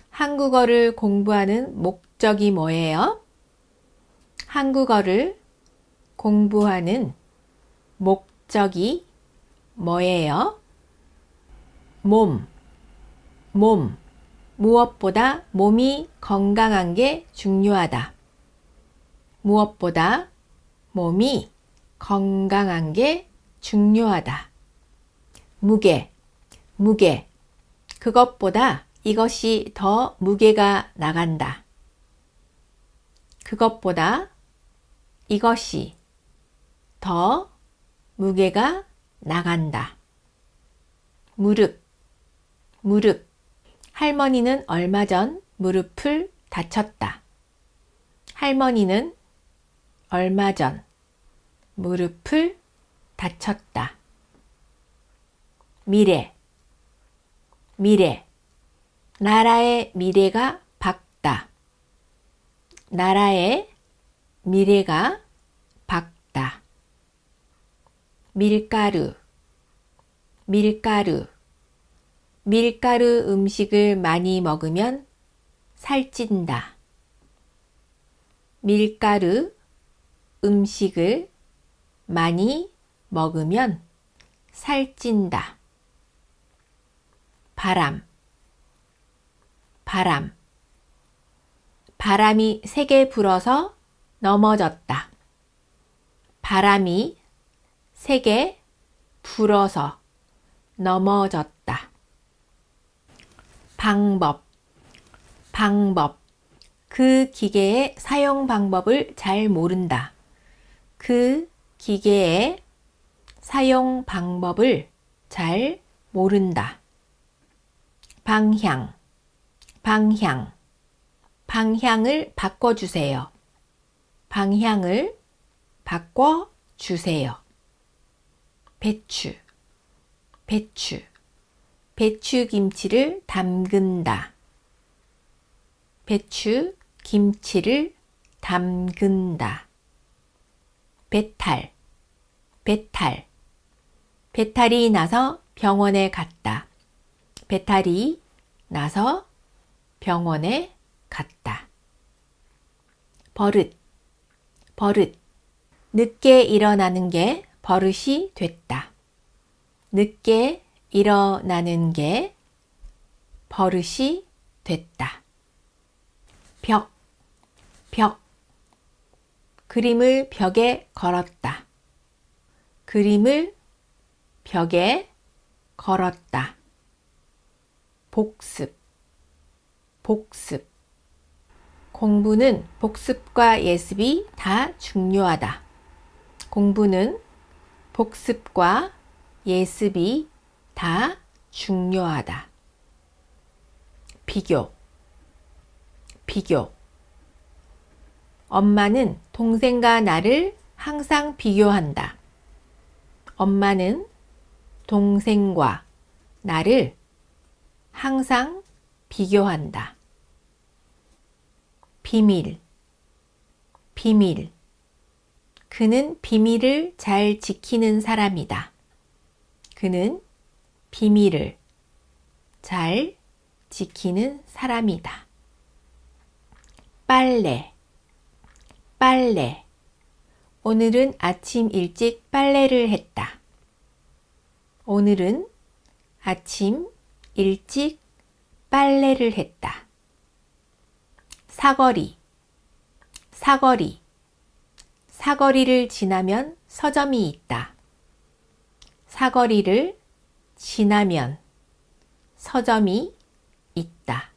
한국어를 공부하는 목적이 뭐예요? 한국어를 공부하는 목적이 뭐예요? 몸, 몸. 무엇보다 몸이 건강한 게 중요하다. 무엇보다 몸이 건강한 게 중요하다. 무게, 무게. 그것보다 이것이 더 무게가 나간다. 그것보다 이것이 더 무게가 나간다. 무릎, 무릎. 할머니는 얼마 전 무릎을 다쳤다. 할머니는 얼마 전 무릎을 다쳤다. 미래, 미래. 나라의 미래가 밝다. 나라의 미래가 밝다. 밀가루, 밀가루. 밀가루 음식을 많이 먹으면 살찐다. 밀가루 음식을 많이 먹으면 살찐다. 바람, 바람. 바람이 세게 불어서 넘어졌다. 바람이 세게 불어서 넘어졌다. 방법, 방법. 그 기계의 사용 방법을 잘 모른다. 그 기계의 사용 방법을 잘 모른다. 방향, 방향. 방향을 바꿔주세요. 방향을 바꿔주세요. 배추, 배추. 배추김치를 담근다. 배추김치를 담근다. 배탈, 배탈. 배탈이 나서 병원에 갔다. 배탈이 나서 병원에 갔다. 버릇, 버릇. 늦게 일어나는 게 버릇이 됐다. 늦게 일어나는 게 버릇이 됐다. 벽, 벽. 그림을 벽에 걸었다. 그림을 벽에 걸었다. 복습, 복습. 공부는 복습과 예습이 다 중요하다. 공부는 복습과 예습이 다 중요하다. 비교, 비교. 엄마는 동생과 나를 항상 비교한다. 엄마는 동생과 나를 항상 비교한다. 비밀, 비밀. 그는 비밀을 잘 지키는 사람이다. 그는 비밀을 잘 지키는 사람이다. 빨래, 빨래. 오늘은 아침 일찍 빨래를 했다. 오늘은 아침 일찍 빨래를 했다. 사거리, 사거리. 사거리를 지나면 서점이 있다. 사거리를 지나면 서점이 있다.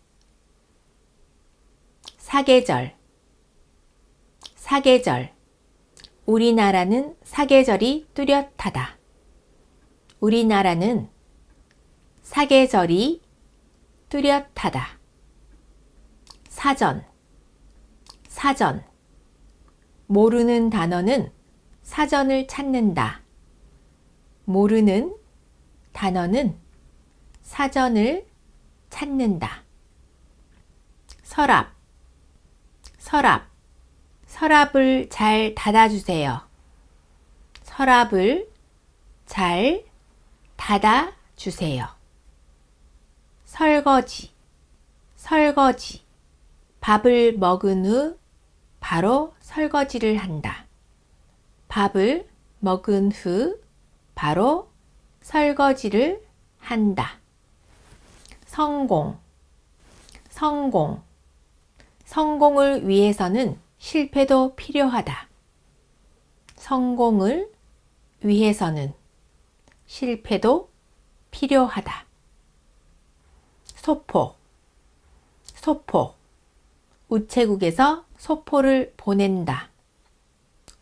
사계절, 사계절. 우리나라는 사계절이 뚜렷하다. 우리나라는 사계절이 뚜렷하다. 사전, 사전. 모르는 단어는 사전을 찾는다. 모르는 단어는 사전을 찾는다. 서랍, 서랍. 서랍을 잘 닫아주세요. 서랍을 잘 닫아주세요. 설거지, 설거지. 밥을 먹은 후 바로 설거지를 한다. 밥을 먹은 후 바로 설거지를 한다. 성공, 성공. 성공을 위해서는 실패도 필요하다. 성공을 위해서는 실패도 필요하다. 소포, 소포. 우체국에서 소포를 보낸다.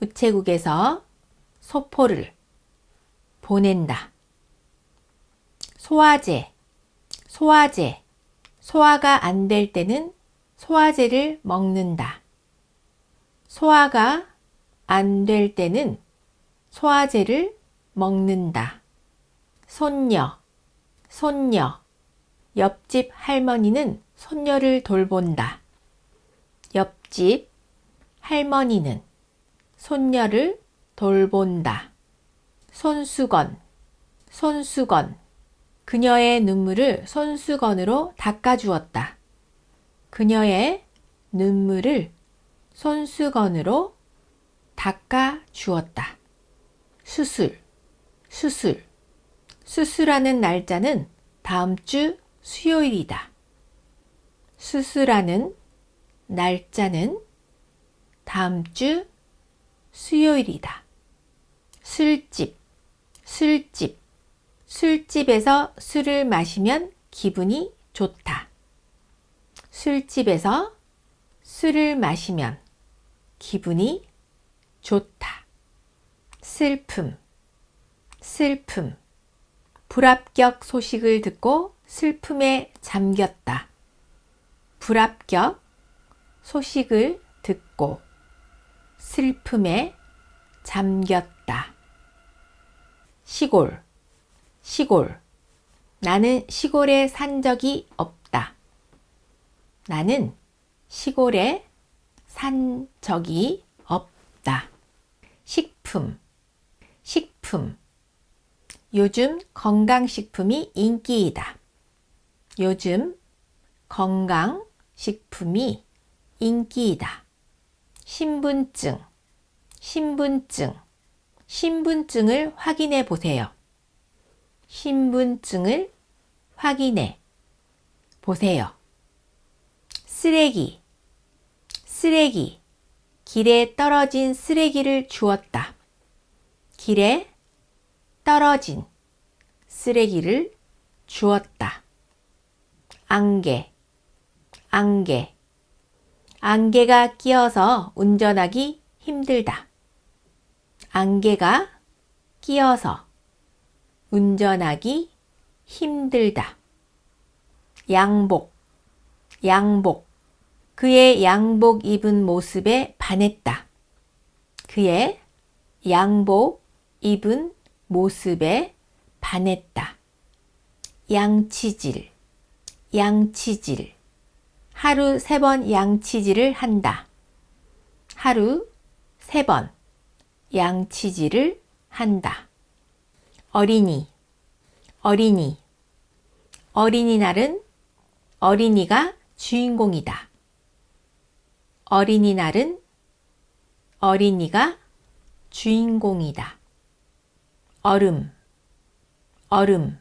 우체국에서 소포를 보낸다. 소화제, 소화제. 소화가 안 될 때는 소화제를 먹는다. 소화가 안 될 때는 소화제를 먹는다. 손녀, 손녀. 옆집 할머니는 손녀를 돌본다. 옆집 할머니는 손녀를 돌본다. 손수건, 손수건. 그녀의 눈물을 손수건으로 닦아주었다. 그녀의 눈물을 손수건으로 닦아주었다. 수술, 수술. 수술하는 날짜는 다음 주 수요일이다. 수술하는 날짜는 다음 주 수요일이다. 술집, 술집. 술집에서 술을 마시면 기분이 좋다. 술집에서 술을 마시면 기분이 좋다. 슬픔, 슬픔. 불합격 소식을 듣고 슬픔에 잠겼다. 불합격 소식을 듣고 슬픔에 잠겼다. 시골, 시골. 나는 시골에 산 적이 없다. 나는 시골에 산 적이 없다. 식품, 식품. 요즘 건강식품이 인기이다. 요즘 건강식품이 인기이다. 신분증, 신분증. 신분증을 확인해 보세요. 신분증을 확인해 보세요. 쓰레기, 쓰레기. 길에 떨어진 쓰레기를 주웠다. 길에 떨어진 쓰레기를 주웠다. 안개, 안개. 안개가 끼어서 운전하기 힘들다. 안개가 끼어서 운전하기 힘들다. 양복, 양복. 그의 양복 입은 모습에 반했다. 그의 양복 입은 모습에 반했다. 양치질, 양치질. 하루 3번 양치질을 한다. 하루 3번 양치질을 한다. 어린이, 어린이. 어린이날은 어린이가 주인공이다. 어린이날은 어린이가 주인공이다. 얼음, 얼음.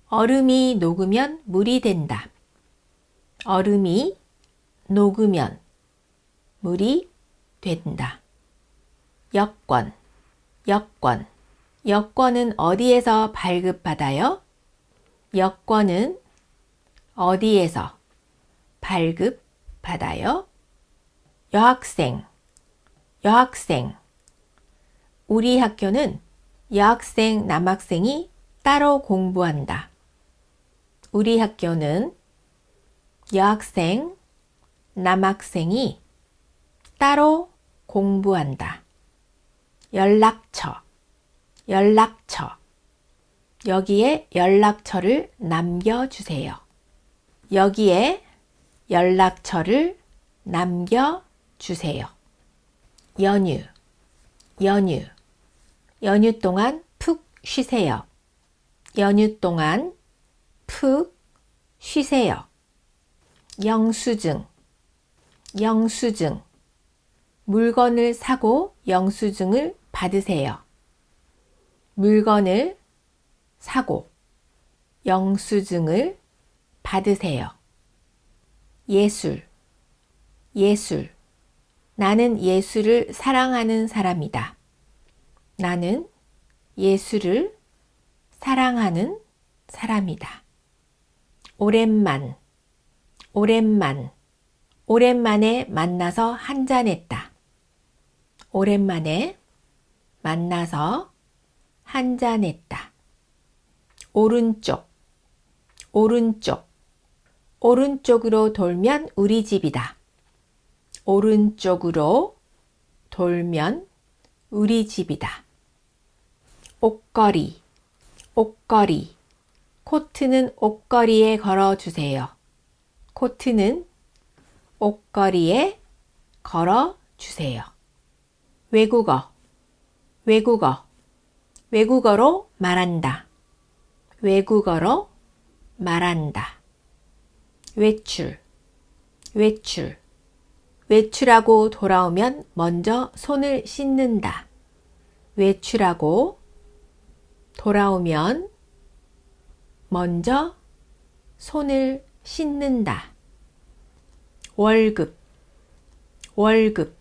얼음이 녹으면 물이 된다. 얼음이 녹으면 물이 된다. 여권, 여권. 여권은 어디에서 발급받아요? 여권은 어디에서 발급받아요? 여학생, 여학생. 우리 학교는 여학생, 남학생이 따로 공부한다. 우리 학교는 여학생, 남학생이 따로 공부한다. 연락처, 연락처. 여기에 연락처를 남겨주세요. 여기에 연락처를 남겨주세요. 연휴, 연휴. 연휴 동안 푹 쉬세요. 연휴 동안 푹 쉬세요. 영수증, 영수증. 물건을 사고 영수증을 받으세요. 물건을 사고 영수증을 받으세요. 예술, 예술. 나는 예술을 사랑하는 사람이다. 나는 예술을 사랑하는 사람이다. 오랜만, 오랜만. 오랜만에 만나서 한잔했다. 오랜만에 만나서 한잔했다. 오른쪽, 오른쪽. 오른쪽으로 돌면 우리 집이다. 오른쪽으로 돌면 우리 집이다. 옷걸이, 옷걸이. 코트는 옷걸이에 걸어주세요. 코트는 옷걸이에 걸어주세요. 외국어, 외국어. 외국어로 말한다. 외국어로 말한다. 외출, 외출. 외출하고 돌아오면 먼저 손을 씻는다. 외출하고 돌아오면 먼저 손을 씻는다. 월급, 월급.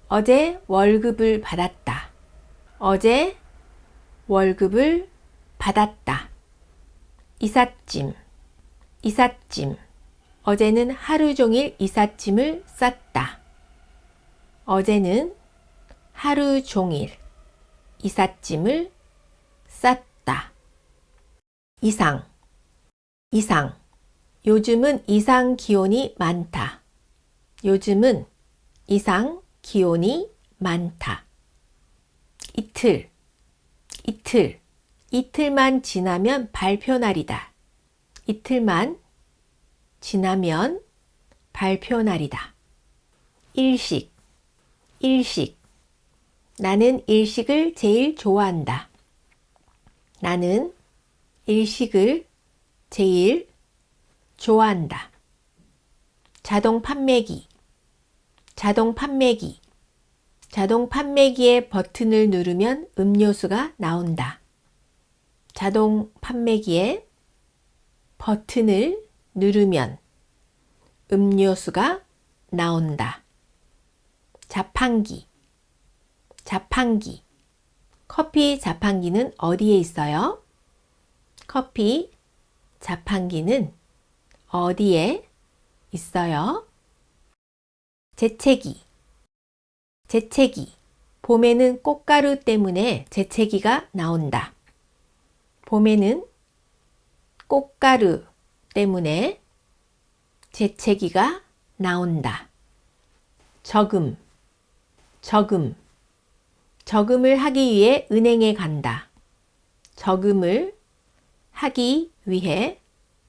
어제 월급을 받았다. 어제 월급을 받았다. 이삿짐, 이삿짐. 어제는 하루 종일 이삿짐을 쌌다. 어제는 하루 종일 이삿짐을 쌌다. 이상, 이상. 요즘은 이상 기온이 많다. 요즘은 이상 기온이 많다. 이틀, 이틀. 이틀만 지나면 발표날이다. 이틀만 지나면 발표날이다. 일식, 일식. 나는 일식을 제일 좋아한다. 나는 일식을 제일 좋아한다. 자동 판매기, 자동 판매기. 자동 판매기의 버튼을 누르면 음료수가 나온다. 자동 판매기에 버튼을 누르면 음료수가 나온다. 자판기, 자판기. 커피 자판기는 어디에 있어요? 커피 자판기는 어디에 있어요? 재채기, 재채기. 봄에는 꽃가루 때문에 재채기가 나온다. 봄에는 꽃가루 때문에 재채기가 나온다. 저금, 저금. 저금을 하기 위해 은행에 간다. 저금을 하기 위해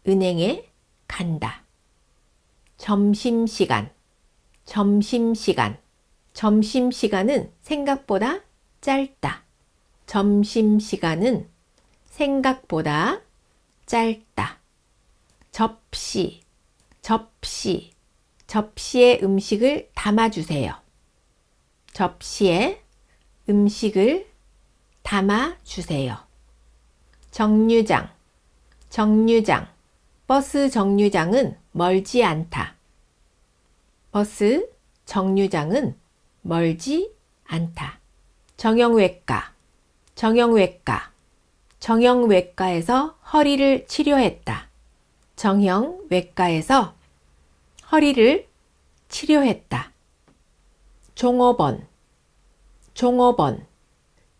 은행에 간다. 점심시간, 점심시간. 점심시간은 생각보다 짧다. 점심시간은 생각보다 짧다. 접시, 접시. 접시에 음식을 담아주세요. 접시에 음식을 담아주세요. 정류장, 정류장. 버스 정류장은 멀지 않다. 버스 정류장은 멀지 않다. 정형외과, 정형외과. 정형외과에서 허리를 치료했다. 정형외과에서 허리를 치료했다. 종업원, 종업원.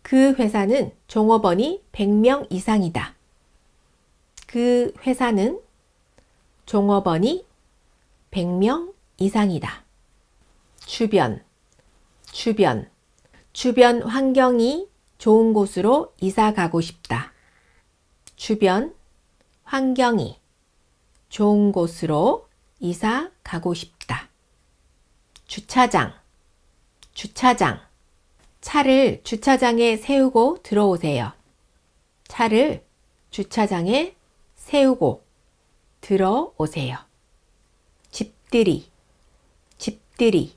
그 회사는 종업원이 100명 이상이다. 그 회사는 종업원이 100명 이상이다. 주변, 주변. 주변 환경이 좋은 곳으로 이사 가고 싶다. 주변 환경이 좋은 곳으로 이사 가고 싶다. 주차장, 주차장. 차를 주차장에 세우고 들어오세요. 차를 주차장에 세우고 들어오세요. 집들이, 집들이.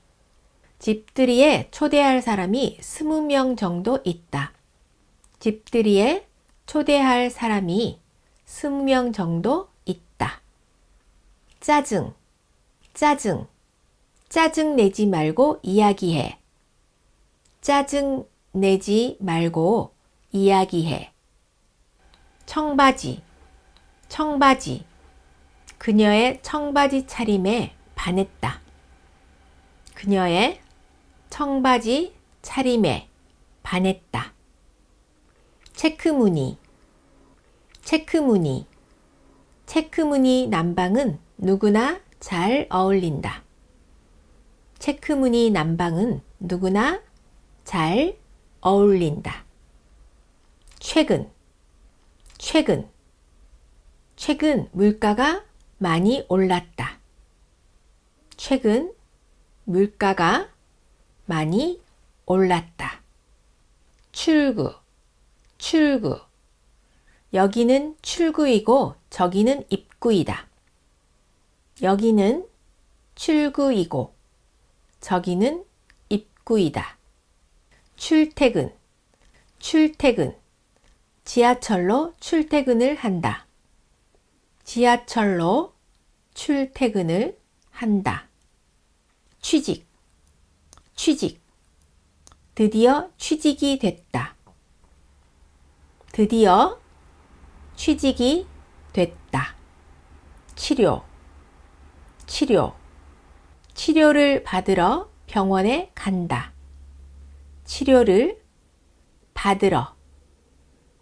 집들이에 초대할 사람이 20명 정도 있다. 집들이에 초대할 사람이 20명 정도 있다. 짜증, 짜증. 짜증 내지 말고 이야기해. 짜증 내지 말고 이야기해. 청바지, 청바지. 그녀의 청바지 차림에 반했다. 그녀의 청바지 차림에 반했다. 체크무늬, 체크무늬. 체크무늬 남방은 누구나 잘 어울린다. 체크무늬 남방은 누구나 잘 어울린다. 최근, 최근. 최근 물가가 많이 올랐다. 최근 물가가 많이 올랐다. 출구, 출구. 여기는 출구이고 저기는 입구이다. 여기는 출구이고 저기는 입구이다. 출퇴근, 출퇴근. 지하철로 출퇴근을 한다. 지하철로 출퇴근을 한다. 취직, 취직. 드디어 취직이 됐다. 드디어 취직이 됐다. 치료, 치료. 치료를 받으러 병원에 간다. 치료를 받으러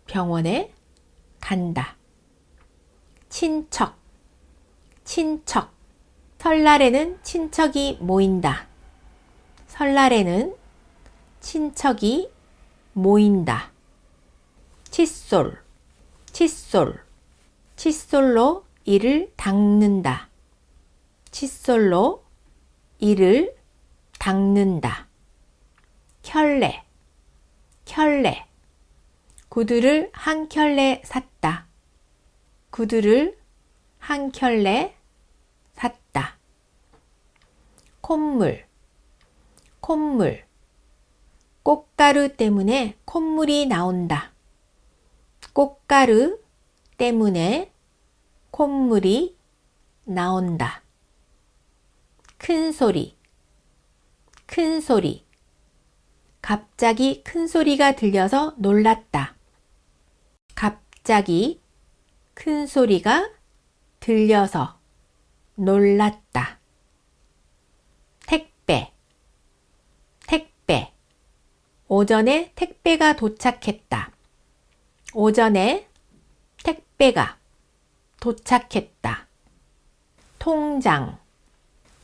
병원에 간다. 친척, 친척. 설날에는 친척이 모인다. 설날에는 친척이 모인다. 칫솔, 칫솔. 칫솔로 이를 닦는다. 칫솔로 이를 닦는다. 켤레, 켤레. 구두를 한 켤레 샀다. 구두를 한 켤레 샀다. 콧물, 콧물. 꽃가루 때문에 콧물이 나온다. 꽃가루 때문에 콧물이 나온다. 큰 소리, 큰 소리. 갑자기 큰 소리가 들려서 놀랐다. 갑자기 큰 소리가 들려서 놀랐다. 택배, 택배. 오전에 택배가 도착했다. 오전에 택배가 도착했다. 통장,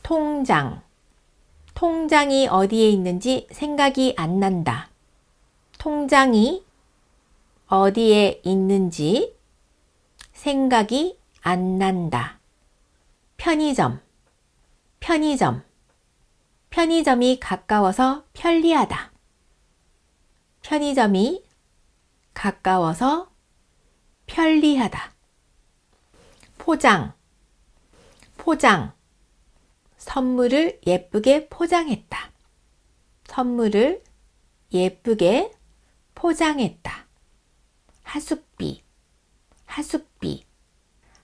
통장. 통장이 어디에 있는지 생각이 안 난다. 통장이 어디에 있는지 생각이 안 난다. 편의점. 편의점. 편의점이 가까워서 편리하다. 편의점이 가까워서 편리하다. 포장. 포장. 선물을 예쁘게 포장했다. 선물을 예쁘게 포장했다. 하숙비. 하숙비.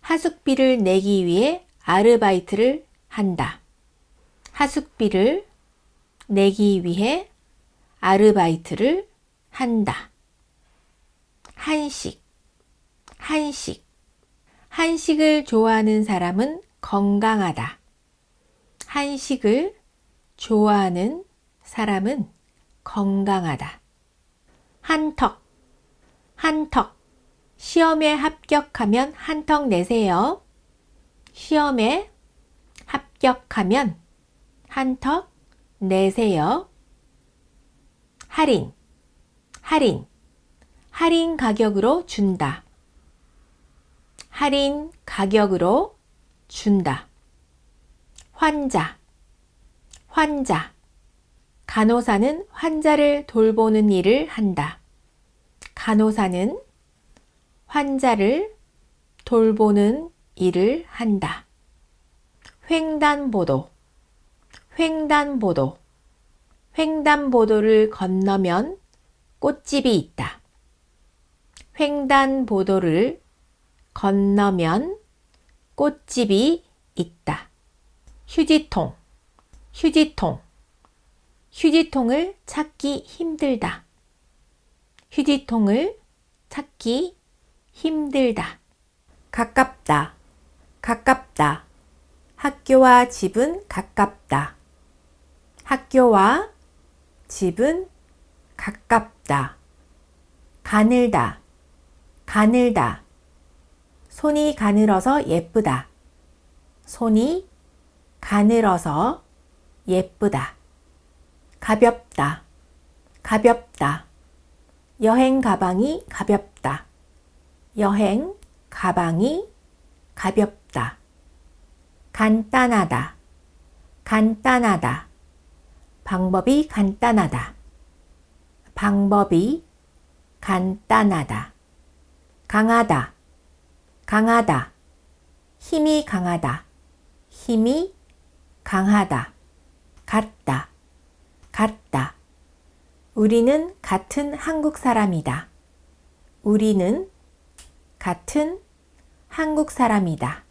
하숙비를 내기 위해 아르바이트를 한다. 하숙비를 내기 위해 아르바이트를 한다. 한식. 한식. 한식을 좋아하는 사람은 건강하다. 한식을 좋아하는 사람은 건강하다. 한턱. 한턱. 시험에 합격하면 한턱 내세요. 시험에 합격하면 한턱 내세요. 할인. 할인. 할인 가격으로 준다. 할인 가격으로 준다. 환자. 환자. 간호사는 환자를 돌보는 일을 한다. 간호사는 환자를 돌보는 일을 한다. 횡단보도. 횡단보도. 횡단보도를 건너면 꽃집이 있다. 횡단보도를 건너면 꽃집이 있다. 휴지통. 휴지통. 휴지통을 찾기 힘들다. 휴지통을 찾기 힘들다. 가깝다. 가깝다. 학교와 집은 가깝다. 학교와 집은 가깝다. 가늘다. 가늘다. 손이 가늘어서 예쁘다. 손이 가늘어서 예쁘다. 가볍다. 가볍다. 여행 가방이 가볍다. 여행 가방이 가볍다. 간단하다. 간단하다. 방법이 간단하다. 방법이 간단하다. 강하다. 강하다. 힘이 강하다. 힘이 강하다. 같다. 같다. 우리는 같은 한국 사람이다. 우리는 같은 한국 사람이다.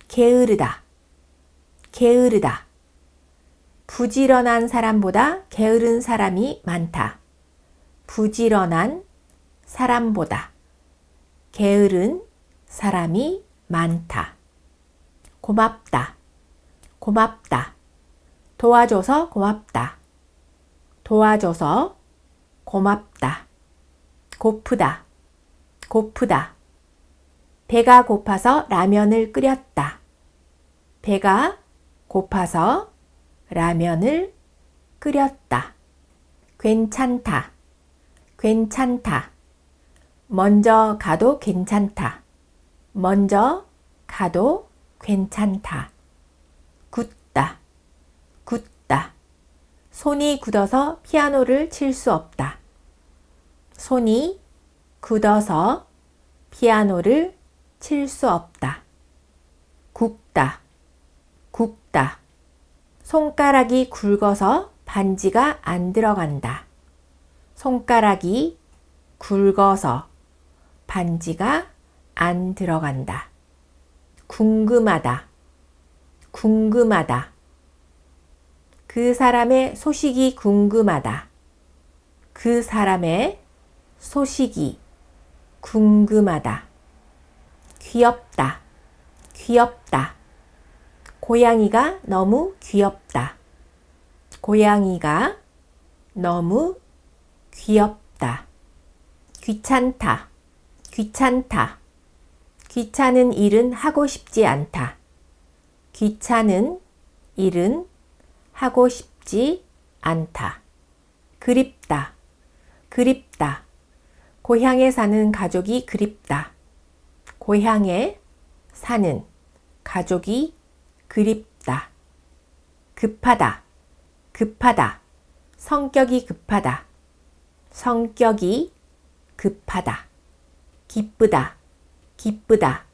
게으르다. 게으르다. 부지런한 사람보다 게으른 사람이 많다. 부지런한 사람보다 게으른 사람이 많다. 고맙다. 고맙다. 도와줘서 고맙다. 도와줘서 고맙다. 고프다. 고프다. 배가 고파서 라면을 끓였다. 배가 고파서 라면을 끓였다. 괜찮다. 괜찮다. 먼저 가도 괜찮다. 먼저 가도 괜찮다. 굳다. 굳다. 손이 굳어서 피아노를 칠 수 없다. 손이 굳어서 피아노를 칠 수 없다. 굵다. 굵다. 손가락이 굵어서 반지가 안 들어간다. 손가락이 굵어서 반지가 안 들어간다. 궁금하다. 궁금하다. 그 사람의 소식이 궁금하다. 그 사람의 소식이 궁금하다. 귀엽다. 귀엽다. 고양이가 너무 귀엽다. 고양이가 너무 귀엽다. 귀찮다. 귀찮다. 귀찮은 일은 하고 싶지 않다. 귀찮은 일은 하고 싶지 않다. 그립다. 그립다. 고향에 사는 가족이 그립다. 고향에 사는 가족이 그립다. 급하다. 급하다. 성격이 급하다. 성격이 급하다. 기쁘다. 기쁘다.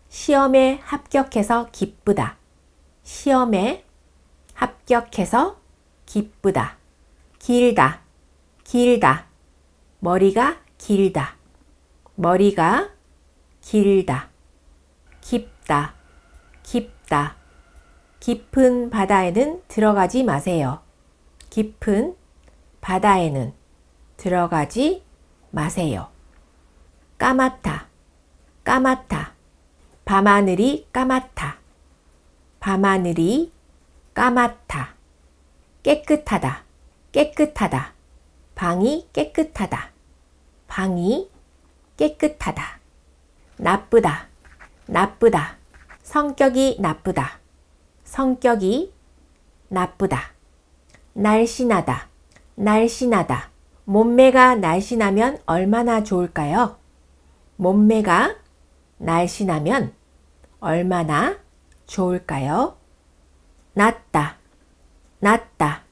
시험에 합격해서 기쁘다. 시험에 합격해서 기쁘다. 길다. 길다. 머리가 길다. 머리가 길다. 깊다. 깊다. 깊은 바다에는 들어가지 마세요. 깊은 바다에는 들어가지 마세요. 까맣다. 까맣다. 밤하늘이 까맣다. 밤하늘이 까맣다. 깨끗하다. 깨끗하다. 방이 깨끗하다. 방이 깨끗하다. 나쁘다. 나쁘다. 성격이 나쁘다. 성격이 나쁘다. 날씬하다. 날씬하다. 몸매가 날씬하면 얼마나 좋을까요? 몸매가 날씬하면 얼마나 좋을까요? 낫다. 낫다.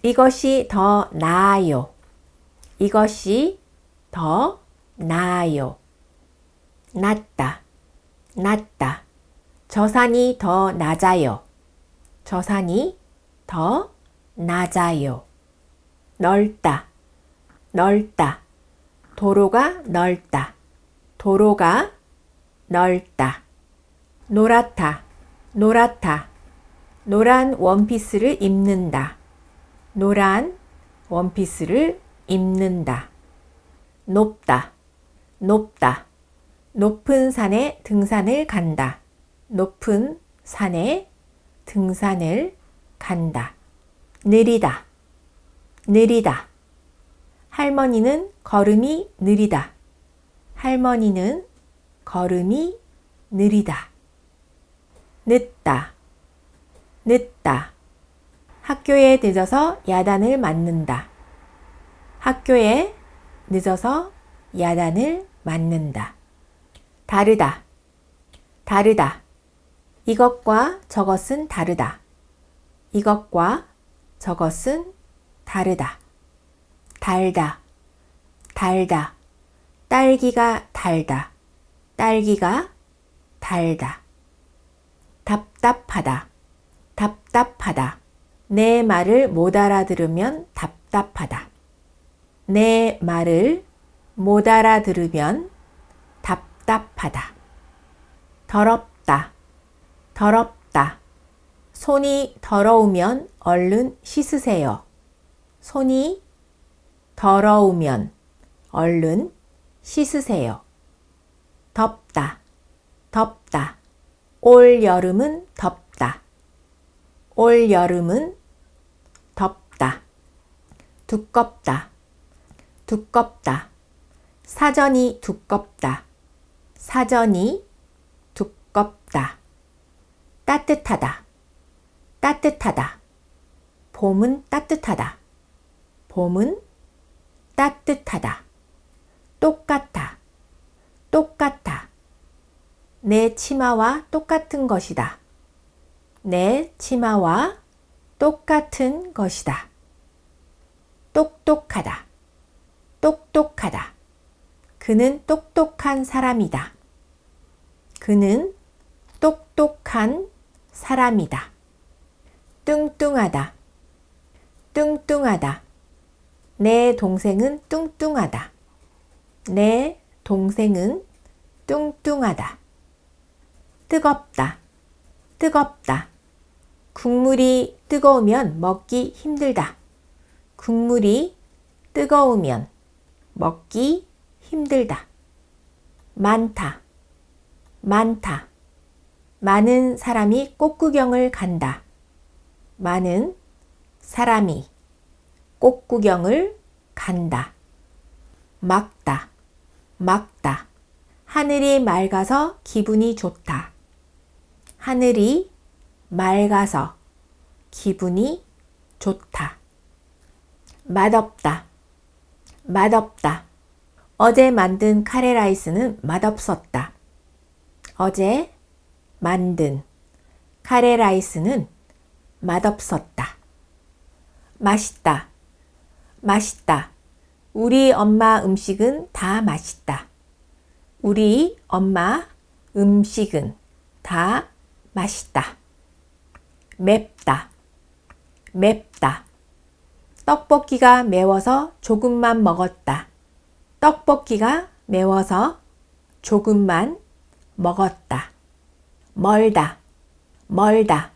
이것이 더 나아요. 이것이 더 나아요. 낮다. 낮다. 저 산이 더 낮아요. 저 산이 더 낮아요. 넓다. 넓다. 도로가 넓다. 도로가 넓다. 노랗다. 노랗다. 노란 원피스를 입는다. 노란 원피스를 입는다. 높다. 높다. 높은 산에 등산을 간다. 높은 산에 등산을 간다. 느리다. 느리다. 할머니는 걸음이 느리다. 할머니는 걸음이 느리다. 늦다. 늦다. 학교에 늦어서 야단을 맞는다. 학교에 늦어서 야단을 맞는다. 다르다. 다르다. 이것과 저것은 다르다. 이것과 저것은 다르다. 달다. 달다. 딸기가 달다. 딸기가 달다. 답답하다. 답답하다. 내 말을 못 알아들으면 답답하다. 내 말을 못 알아들으면 답답하다. 더럽다. 더럽다. 손이 더러우면 얼른 씻으세요. 손이 더러우면 얼른 씻으세요. 덥다. 덥다. 올 여름은 덥다. 올 여름은 덥다. 두껍다. 두껍다. 사전이 두껍다. 사전이 두껍다. 따뜻하다. 따뜻하다. 봄은 따뜻하다. 봄은 따뜻하다. 똑같아. 똑같아. 내 치마와 똑같은 것이다. 내 치마와 똑같은 것이다. 똑똑하다. 똑똑하다. 그는 똑똑한 사람이다. 그는 똑똑한 사람이다. 뚱뚱하다. 뚱뚱하다. 내 동생은 뚱뚱하다. 내 동생은 뚱뚱하다. 뜨겁다. 뜨겁다. 국물이 뜨거우면 먹기 힘들다. 국물이 뜨거우면 먹기 힘들다. 많다. 많다. 많은 사람이 꽃구경을 간다. 많은 사람이 꽃구경을 간다. 맑다. 맑다. 하늘이 맑아서 기분이 좋다. 하늘이 맑아서 기분이 좋다. 맛없다. 맛없다. 어제 만든 카레라이스는 맛없었다. 어제 만든 카레라이스는 맛없었다. 맛있다. 맛있다. 우리 엄마 음식은 다 맛있다. 우리 엄마 음식은 다 맛있다. 맵다. 맵다. 떡볶이가 매워서 조금만 먹었다. 떡볶이가 매워서 조금만 먹었다. 멀다. 멀다.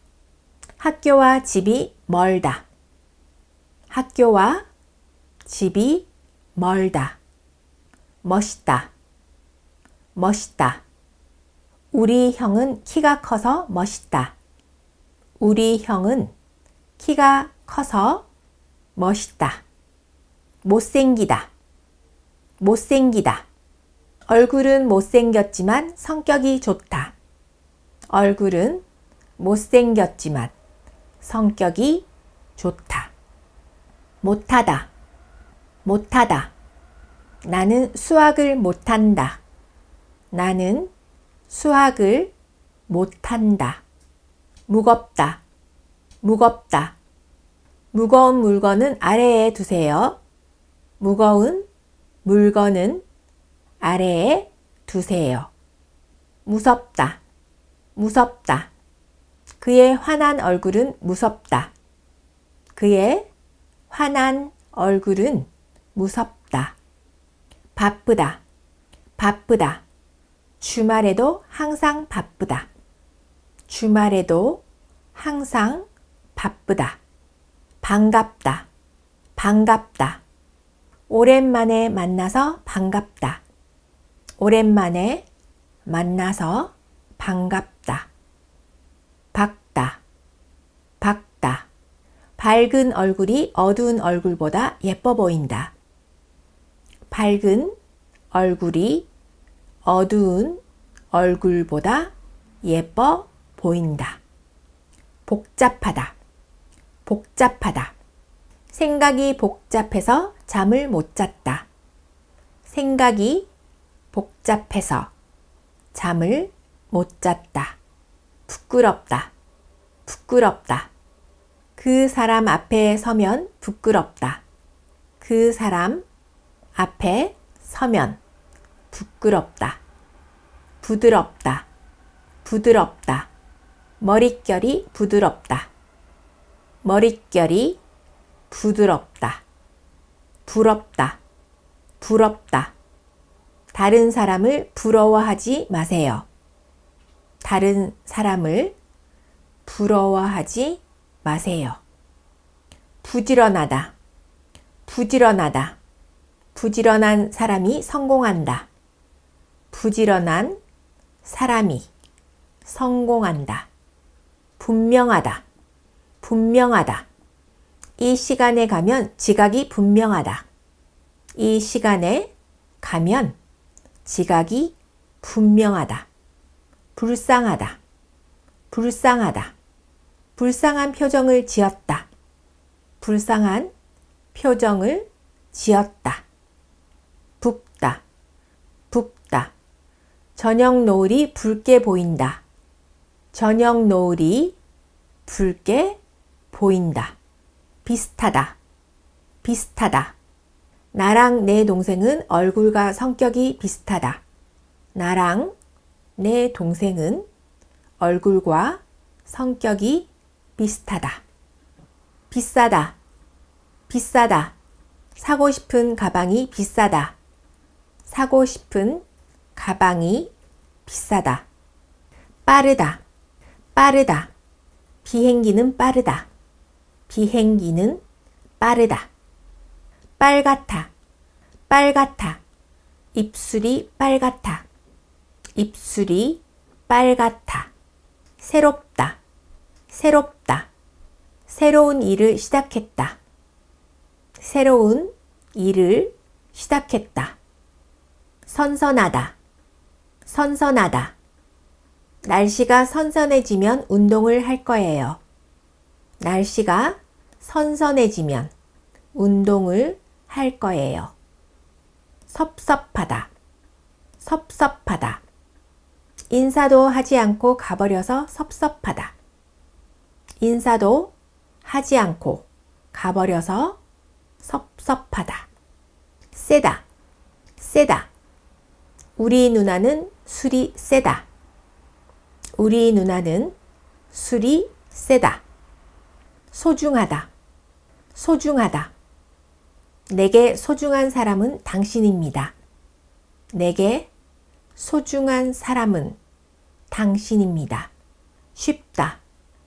학교와 집이 멀다. 학교와 집이 멀다. 멋있다. 멋있다. 우리 형은 키가 커서 멋있다. 우리 형은 키가 커서 멋있다. 못생기다. 못생기다. 얼굴은 못생겼지만 성격이 좋다. 얼굴은 못생겼지만 성격이 좋다. 못하다. 못하다. 나는 수학을 못한다. 나는 수학을 못한다. 무겁다. 무겁다. 무거운 물건은 아래에 두세요. 무거운 물건은 아래에 두세요. 무섭다. 무섭다. 그의 화난 얼굴은 무섭다. 그의 화난 얼굴은 무섭다. 바쁘다. 바쁘다. 주말에도 항상 바쁘다. 주말에도 항상 바쁘다. 반갑다. 반갑다. 오랜만에 만나서 반갑다. 오랜만에 만나서 반갑다. 밝다. 밝다. 밝은 얼굴이 어두운 얼굴보다 예뻐 보인다. 밝은 얼굴이 어두운 얼굴보다 예뻐 보인다. 복잡하다. 복잡하다. 생각이 복잡해서 잠을 못 잤다. 생각이 복잡해서 잠을 못 잤다. 부끄럽다. 부끄럽다. 그 사람 앞에 서면 부끄럽다. 그 사람 앞에 서면 부끄럽다. 부드럽다. 부드럽다. 머릿결이 부드럽다. 머릿결이 부드럽다. 부럽다. 부럽다. 다른 사람을 부러워하지 마세요. 다른 사람을 부러워하지 마세요. 부지런하다. 부지런하다. 부지런한 사람이 성공한다. 부지런한 사람이 성공한다. 분명하다. 분명하다. 이 시간에 가면 지각이 분명하다. 이 시간에 가면 지각이 분명하다. 불쌍하다. 불쌍하다. 불쌍한 표정을 지었다. 불쌍한 표정을 지었다. 붓다. 붓다. 저녁 노을이 붉게 보인다. 저녁 노을이 붉게 보인다. 비슷하다. 비슷하다. 나랑 내 동생은 얼굴과 성격이 비슷하다. 나랑 내 동생은 얼굴과 성격이 비슷하다. 비싸다. 비싸다. 사고 싶은 가방이 비싸다. 사고 싶은 가방이 비싸다. 빠르다. 빠르다. 비행기는 빠르다. 비행기는 빠르다. 빨갛다. 빨갛다. 입술이 빨갛다. 입술이 빨갛다. 새롭다. 새롭다. 새로운 일을 시작했다. 새로운 일을 시작했다. 선선하다. 선선하다. 날씨가 선선해지면 운동을 할 거예요. 날씨가 선선해지면 운동을 할 거예요. 섭섭하다. 섭섭하다. 인사도 하지 않고 가버려서 섭섭하다. 인사도 하지 않고 가버려서 섭섭하다. 세다. 세다. 우리 누나는 술이 세다. 우리 누나는 술이 세다. 소중하다. 소중하다. 내게 소중한 사람은 당신입니다. 내게 소중한 사람은 당신입니다. 쉽다.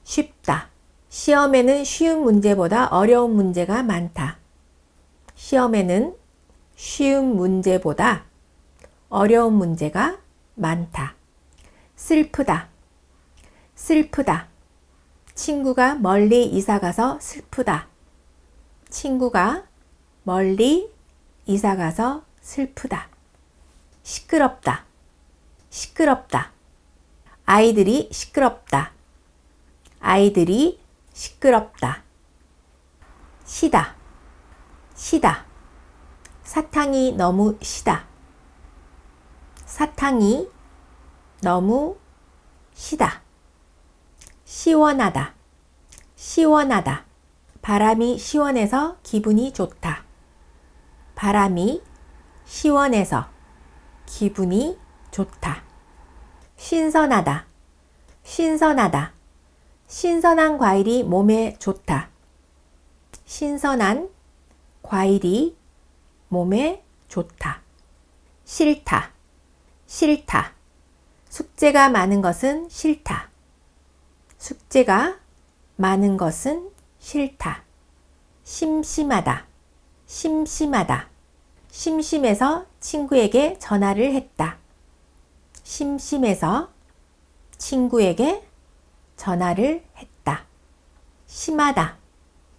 쉽다. 시험에는 쉬운 문제보다 어려운 문제가 많다. 시험에는 쉬운 문제보다 어려운 문제가 많다. 슬프다. 슬프다. 친구가 멀리 이사가서 슬프다. 친구가 멀리 이사가서 슬프다. 시끄럽다. 시끄럽다. 아이들이 시끄럽다. 아이들이 시끄럽다. 시다. 시다. 사탕이 너무 시다. 사탕이 너무 시다. 시원하다. 시원하다. 바람이 시원해서 기분이 좋다. 바람이 시원해서 기분이 좋다. 신선하다. 신선하다. 신선한 과일이 몸에 좋다. 신선한 과일이 몸에 좋다. 싫다. 싫다. 숙제가 많은 것은 싫다. 숙제가 많은 것은 싫다. 심심하다. 심심하다. 심심해서 친구에게 전화를 했다. 심심해서 친구에게 전화를 했다. 심하다.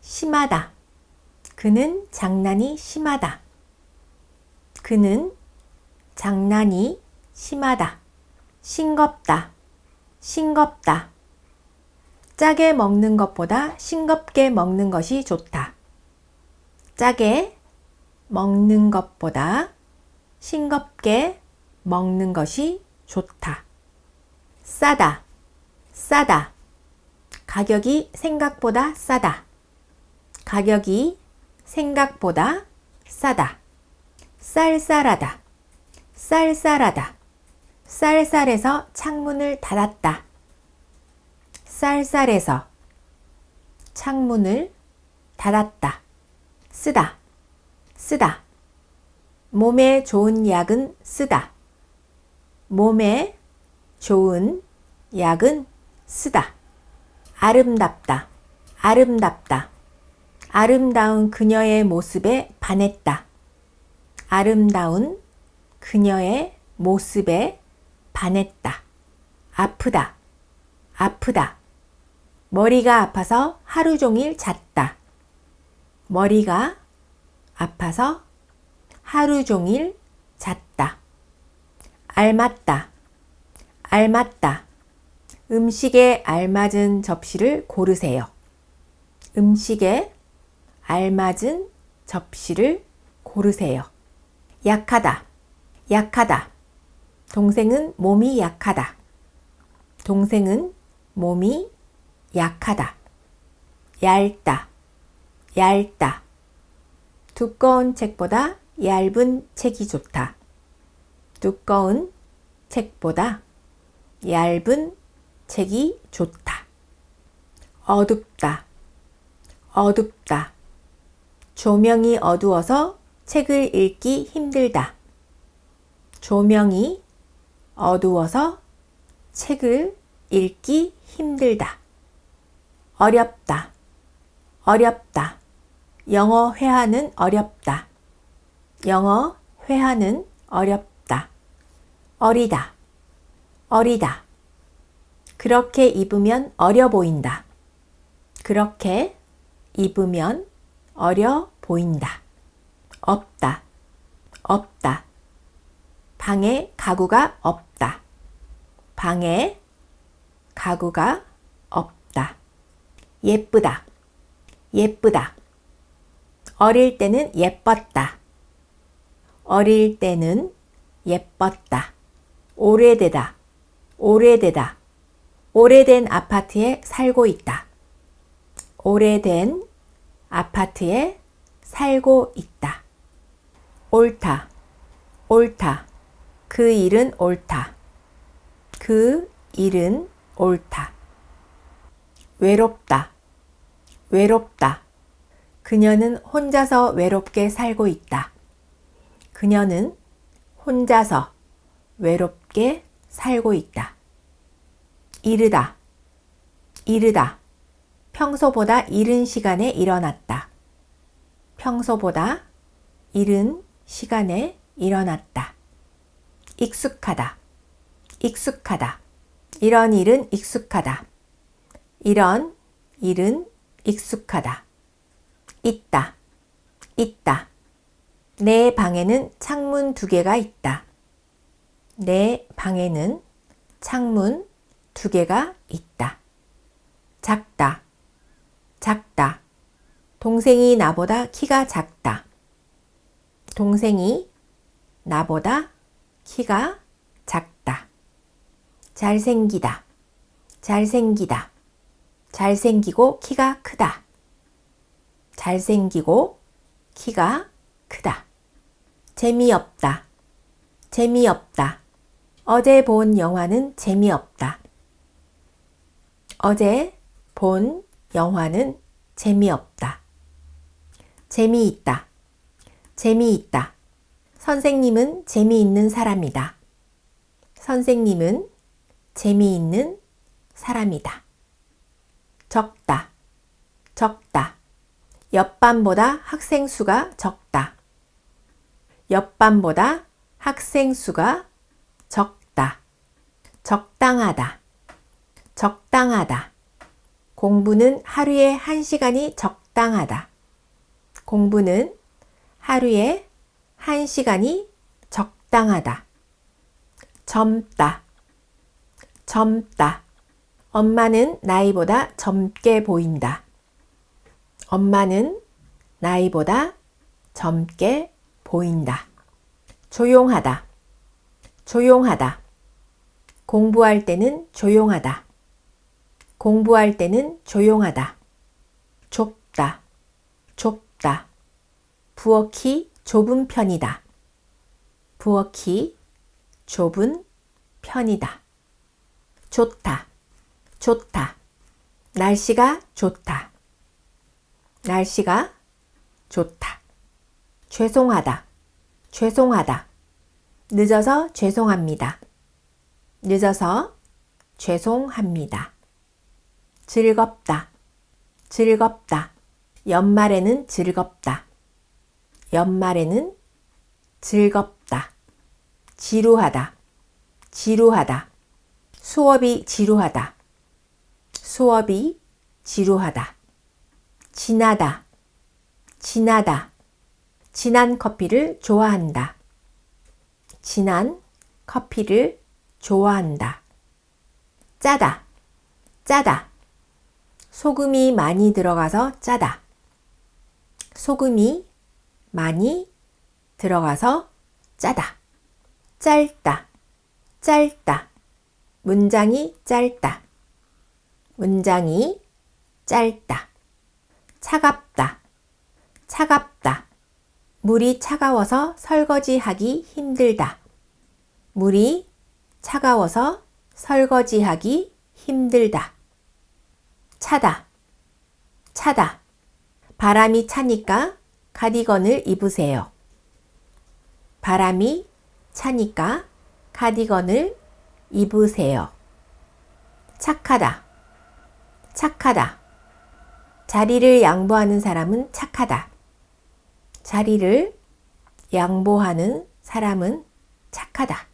심하다. 그는 장난이 심하다. 그는 장난이 심하다. 싱겁다. 싱겁다. 짜게 먹는 것보다 싱겁게 먹는 것이 좋다. 짜게 먹는 것보다 싱겁게 먹는 것이 좋다. 싸다. 싸다. 가격이 생각보다 싸다. 가격이 생각보다 싸다. 쌀쌀하다. 쌀쌀하다. 쌀쌀해서 창문을 닫았다. 쌀쌀해서 창문을 닫았다. 쓰다. 쓰다. 몸에 좋은 약은 쓰다. 몸에 좋은 약은 쓰다. 아름답다. 아름답다. 아름다운 그녀의 모습에 반했다. 아름다운 그녀의 모습에 반했다. 아프다. 아프다. 머리가 아파서 하루 종일 잤다. 머리가 아파서 하루 종일 잤다. 알맞다. 알맞다. 음식에 알맞은 접시를 고르세요. 음식에 알맞은 접시를 고르세요. 약하다. 약하다. 동생은 몸이 약하다. 동생은 몸이 약하다. 얇다. 얇다. 두꺼운 책보다 얇은 책이 좋다. 두꺼운 책보다 얇은 책이 좋다. 어둡다. 어둡다. 조명이 어두워서 책을 읽기 힘들다. 조명이 어두워서 책을 읽기 힘들다. 어렵다. 어렵다. 영어 회화는 어렵다. 영어 회화는 어렵다. 어리다. 어리다. 그렇게 입으면 어려 보인다. 그렇게 입으면 어려 보인다. 없다. 없다. 방에 가구가 없다. 방에 가구가 없다. 예쁘다, 예쁘다. 어릴 때는 예뻤다. 어릴 때는 예뻤다. 오래되다, 오래되다. 오래된 아파트에 살고 있다. 오래된 아파트에 살고 있다. 옳다, 옳다. 그 일은 옳다. 그 일은 옳다. 외롭다, 외롭다. 그녀는 혼자서 외롭게 살고 있다. 그녀는 혼자서 외롭게 살고 있다. 이르다, 이르다. 평소보다 이른 시간에 일어났다. 평소보다 이른 시간에 일어났다. 익숙하다, 익숙하다. 이런 일은 익숙하다. 이런 일은 익숙하다. 있다, 있다. 내 방에는 창문 2개가 있다. 내 방에는 창문 2개가 있다. 작다, 작다. 동생이 나보다 키가 작다. 동생이 나보다 키가 작다. 잘생기다, 잘생기다. 잘생기고 키가 크다. 잘생기고 키가 크다. 재미없다, 재미없다. 어제 본 영화는 재미없다. 어제 본 영화는 재미없다. 재미있다, 재미있다. 선생님은 재미있는 사람이다. 선생님은 재미있는 사람이다. 적다, 적다. 옆반보다 학생 수가 적다. 옆반보다 학생 수가 적다. 적당하다, 적당하다. 공부는 하루에 1시간이 적당하다. 공부는 하루에 1시간이 적당하다. 젊다, 젊다. 엄마는 나이보다 젊게 보인다. 엄마는 나이보다 젊게 보인다. 조용하다, 조용하다. 공부할 때는 조용하다. 공부할 때는 조용하다. 좁다, 좁다. 부엌이 좁은 편이다. 부엌이 좁은 편이다. 좋다, 좋다. 날씨가 좋다. 날씨가 좋다. 죄송하다, 죄송하다. 늦어서 죄송합니다. 늦어서 죄송합니다. 즐겁다, 즐겁다. 연말에는 즐겁다. 연말에는 즐겁다. 지루하다, 지루하다. 수업이 지루하다. 수업이 지루하다. 진하다, 진하다. 진한 커피를 좋아한다. 진한 커피를 좋아한다. 짜다, 짜다. 소금이 많이 들어가서 짜다. 소금이 많이 들어가서 짜다. 짧다, 짧다. 문장이 짧다. 문장이 짧다. 차갑다, 차갑다. 물이 차가워서 설거지하기 힘들다. 물이 차가워서 설거지하기 힘들다. 차다, 차다. 바람이 차니까 카디건을 입으세요. 바람이 차니까 카디건을 입으세요. 착하다, 착하다. 자리를 양보하는 사람은 착하다. 자리를 양보하는 사람은 착하다.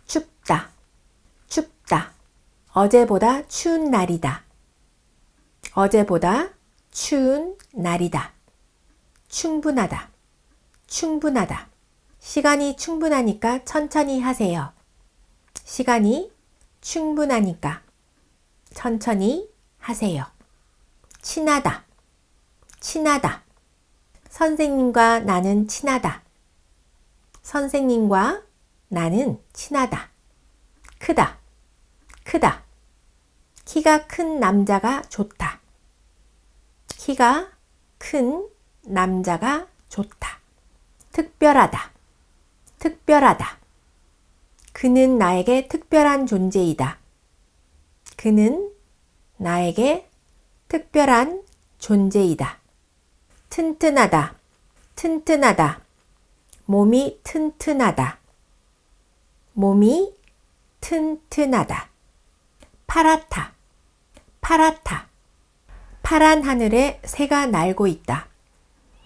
춥다, 춥다. 어제보다 추운 날이다. 어제보다 추운 날이다. 충분하다, 충분하다. 시간이 충분하니까 천천히 하세요. 시간이 충분하니까 천천히 하세요. 친하다, 친하다. 선생님과 나는 친하다. 선생님과 나는 친하다. 크다, 크다. 키가 큰 남자가 좋다. 키가 큰 남자가 좋다. 특별하다, 특별하다. 그는 나에게 특별한 존재이다. 그는 나에게 특별한 존재이다. 튼튼하다, 튼튼하다. 몸이 튼튼하다. 몸이 튼튼하다. 파랗다, 파랗다. 파란 하늘에 새가 날고 있다.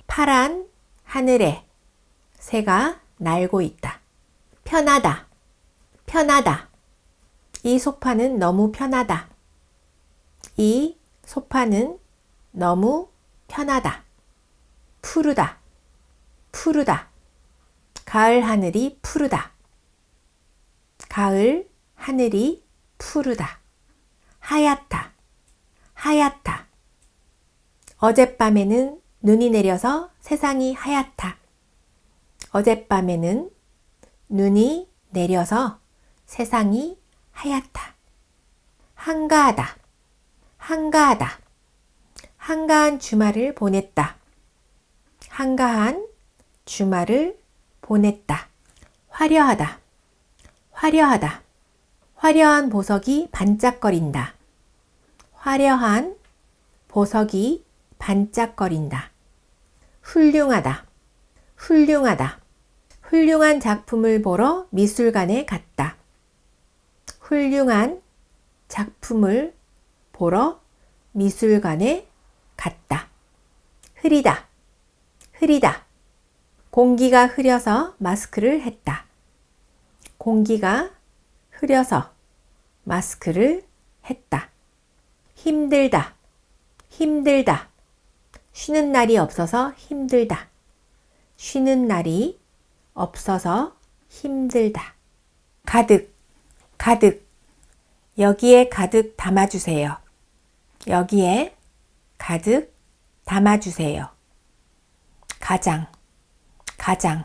파란 하늘에 새가 날고 있다. 편하다, 편하다. 이 소파는 너무 편하다. 이 소파는 너무 편하다. 푸르다, 푸르다. 가을 하늘이 푸르다. 가을 하늘이 푸르다. 하얗다, 하얗다. 어젯밤에는 눈이 내려서 세상이 하얗다. 어젯밤에는 눈이 내려서 세상이 하얗다. 한가하다, 한가하다. 한가한 주말을 보냈다. 한가한 주말을 보냈다. 화려하다, 화려하다. 화려한 보석이 반짝거린다. 화려한 보석이 반짝거린다. 훌륭하다, 훌륭하다. 훌륭한 작품을 보러 미술관에 갔다. 훌륭한 작품을 보러 미술관에 갔다. 흐리다, 흐리다. 공기가 흐려서 마스크를 했다. 공기가 흐려서 마스크를 했다. 힘들다, 힘들다. 쉬는 날이 없어서 힘들다. 쉬는 날이 없어서 힘들다. 가득, 가득. 여기에 가득 담아주세요. 여기에 가득 담아주세요. 가장, 가장.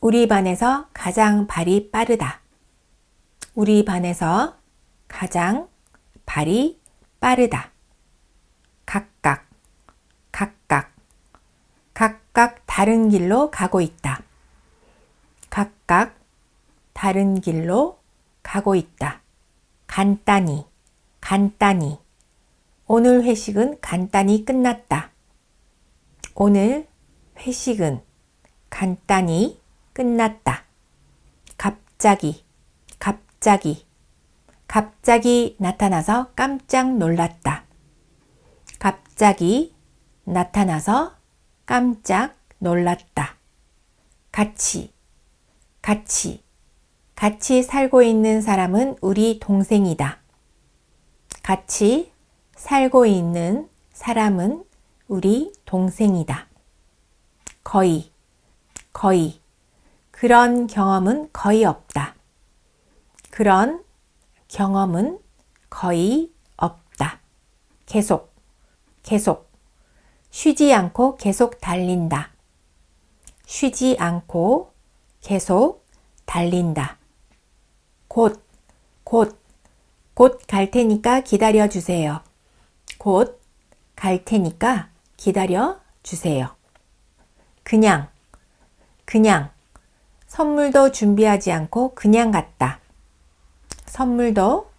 우리 반에서 가장 발이 빠르다. 우리 반에서 가장 발이 빠르다. 각각, 각각. 각각 다른 길로 가고 있다. 각각 다른 길로 가고 있다. 간단히, 간단히. 오늘 회식은 간단히 끝났다. 오늘 회식은 간단히 끝났다. 갑자기, 갑자기. 갑자기 나타나서 깜짝 놀랐다. 갑자기 나타나서 깜짝 놀랐다. 같이, 같이. 같이 살고 있는 사람은 우리 동생이다. 같이 살고 있는 사람은 우리 동생이다. 거의, 거의. 그런 경험은 거의 없다. 그런 경험은 거의 없다. 계속, 계속. 쉬지 않고 계속 달린다. 쉬지 않고 계속 달린다. 곧, 곧. 곧 갈 테니까 기다려 주세요. 곧 갈 테니까 기다려 주세요. 그냥, 그냥. 선물도 준비하지 않고 그냥 갔다. 선물도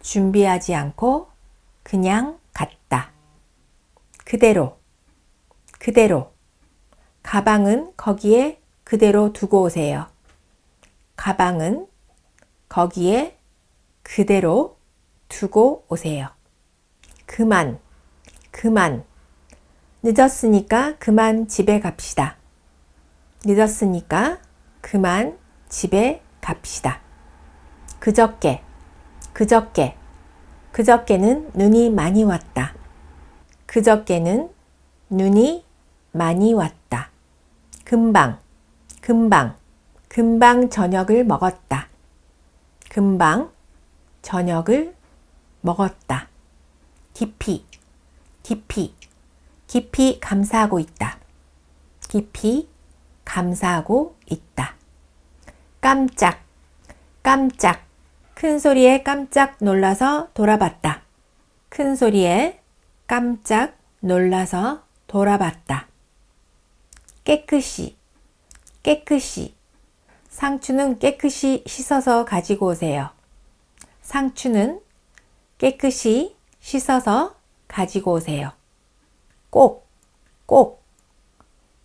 준비하지 않고 그냥 갔다. 그대로, 그대로. 가방은 거기에 그대로 두고 오세요. 가방은 거기에 그대로 두고 오세요. 그만, 그만. 늦었으니까 그만 집에 갑시다. 늦었으니까 그만 집에 갑시다. 그저께, 그저께. 그저께는 눈이 많이 왔다. 그저께는 눈이 많이 왔다. 금방, 금방. 금방 저녁을 먹었다. 금방 저녁을 먹었다. 깊이, 깊이, 깊이 감사하고 있다. 깊이 감사하고 있다. 깜짝, 깜짝, 큰 소리에 깜짝 놀라서 돌아봤다. 큰 소리에 깜짝 놀라서 돌아봤다. 깨끗이, 깨끗이, 상추는 깨끗이 씻어서 가지고 오세요. 상추는 깨끗이 씻어서 가지고 오세요. 꼭, 꼭,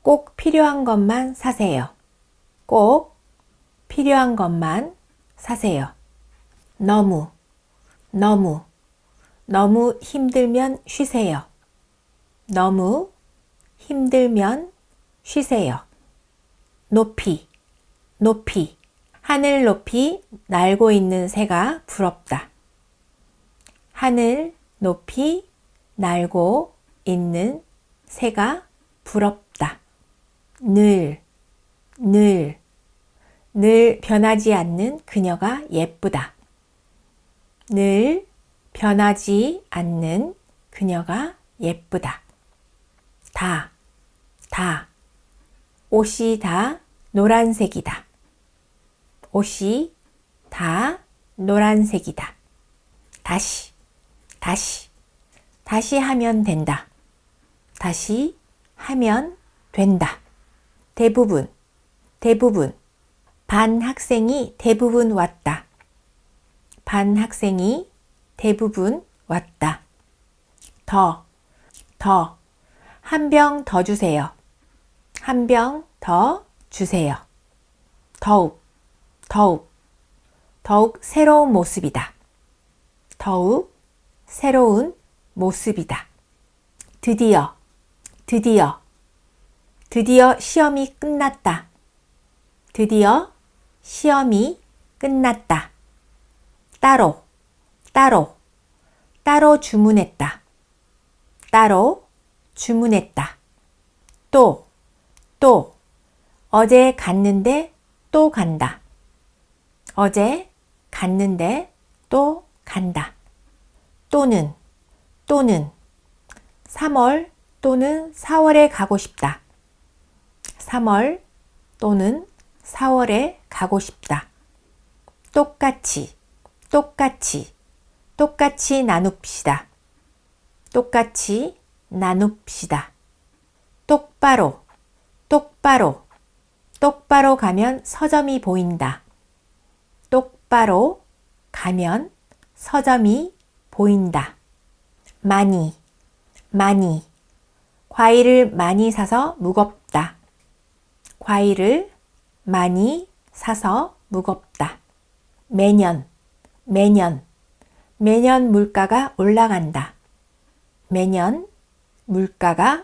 꼭 필요한 것만 사세요. 꼭 필요한 것만 사세요. 너무, 너무, 너무 힘들면 쉬세요. 너무 힘들면 쉬세요. 높이, 높이, 하늘 높이 날고 있는 새가 부럽다. 하늘 높이 날고 있는 새가 부럽다. 늘, 늘, 늘 변하지 않는 그녀가 예쁘다. 늘 변하지 않는 그녀가 예쁘다. 다, 다, 옷이 다 노란색이다. 옷이 다 노란색이다. 다시, 다시, 다시 하면 된다. 다시 하면 된다. 대부분, 대부분, 반 학생이 대부분 왔다. 반 학생이 대부분 왔다. 더, 더, 한 병 더 주세요. 한 병 더 주세요. 더욱, 더욱, 더욱 새로운 모습이다. 더욱 새로운 모습이다. 드디어, 드디어, 드디어 시험이 끝났다. 드디어 시험이 끝났다. 따로, 따로, 따로 주문했다. 따로 주문했다. 또, 또, 어제 갔는데 또 간다. 어제 갔는데 또 간다. 또는, 또는, 3월 또는 4월에 가고 싶다. 3월 또는 4월에 가고 싶다. 똑같이, 똑같이, 똑같이 나눕시다. 똑같이 나눕시다. 똑바로, 똑바로, 똑바로 가면 서점이 보인다. 똑바로 가면 서점이 보인다. 많이, 많이, 과일을 많이 사서 무겁다. 과일을 많이 사서 무겁다. 매년, 매년, 매년 물가가 올라간다. 매년 물가가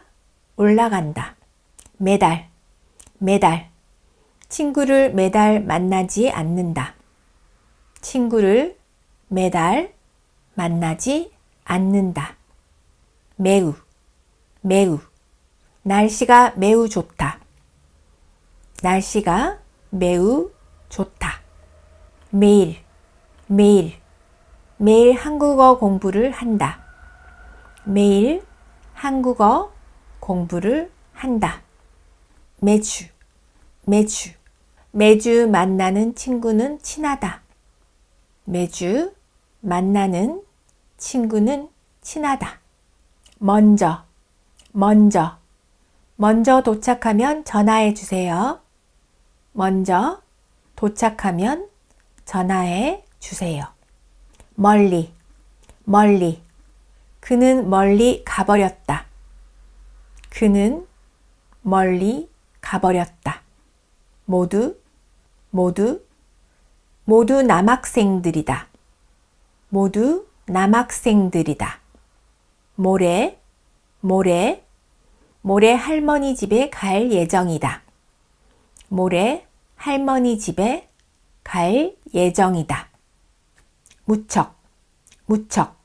올라간다. 매달, 매달, 친구를 매달 만나지 않는다. 친구를 매달 만나지 않는다. 매우, 매우, 날씨가 매우 좋다. 날씨가 매우 좋다. 매일, 매일, 매일 한국어 공부를 한다. 매일 한국어 공부를 한다. 매주, 매주, 매주 만나는 친구는 친하다. 매주 만나는 친구는 친하다. 먼저, 먼저, 먼저 도착하면 전화해 주세요. 먼저 도착하면 전화해 주세요. 멀리, 멀리, 그는 멀리 가버렸다. 그는 멀리 가버렸다. 모두, 모두, 모두 남학생들이다. 모두 남학생들이다. 모레, 모레, 모레 할머니 집에 갈 예정이다. 모레 할머니 집에 갈 예정이다. 무척, 무척,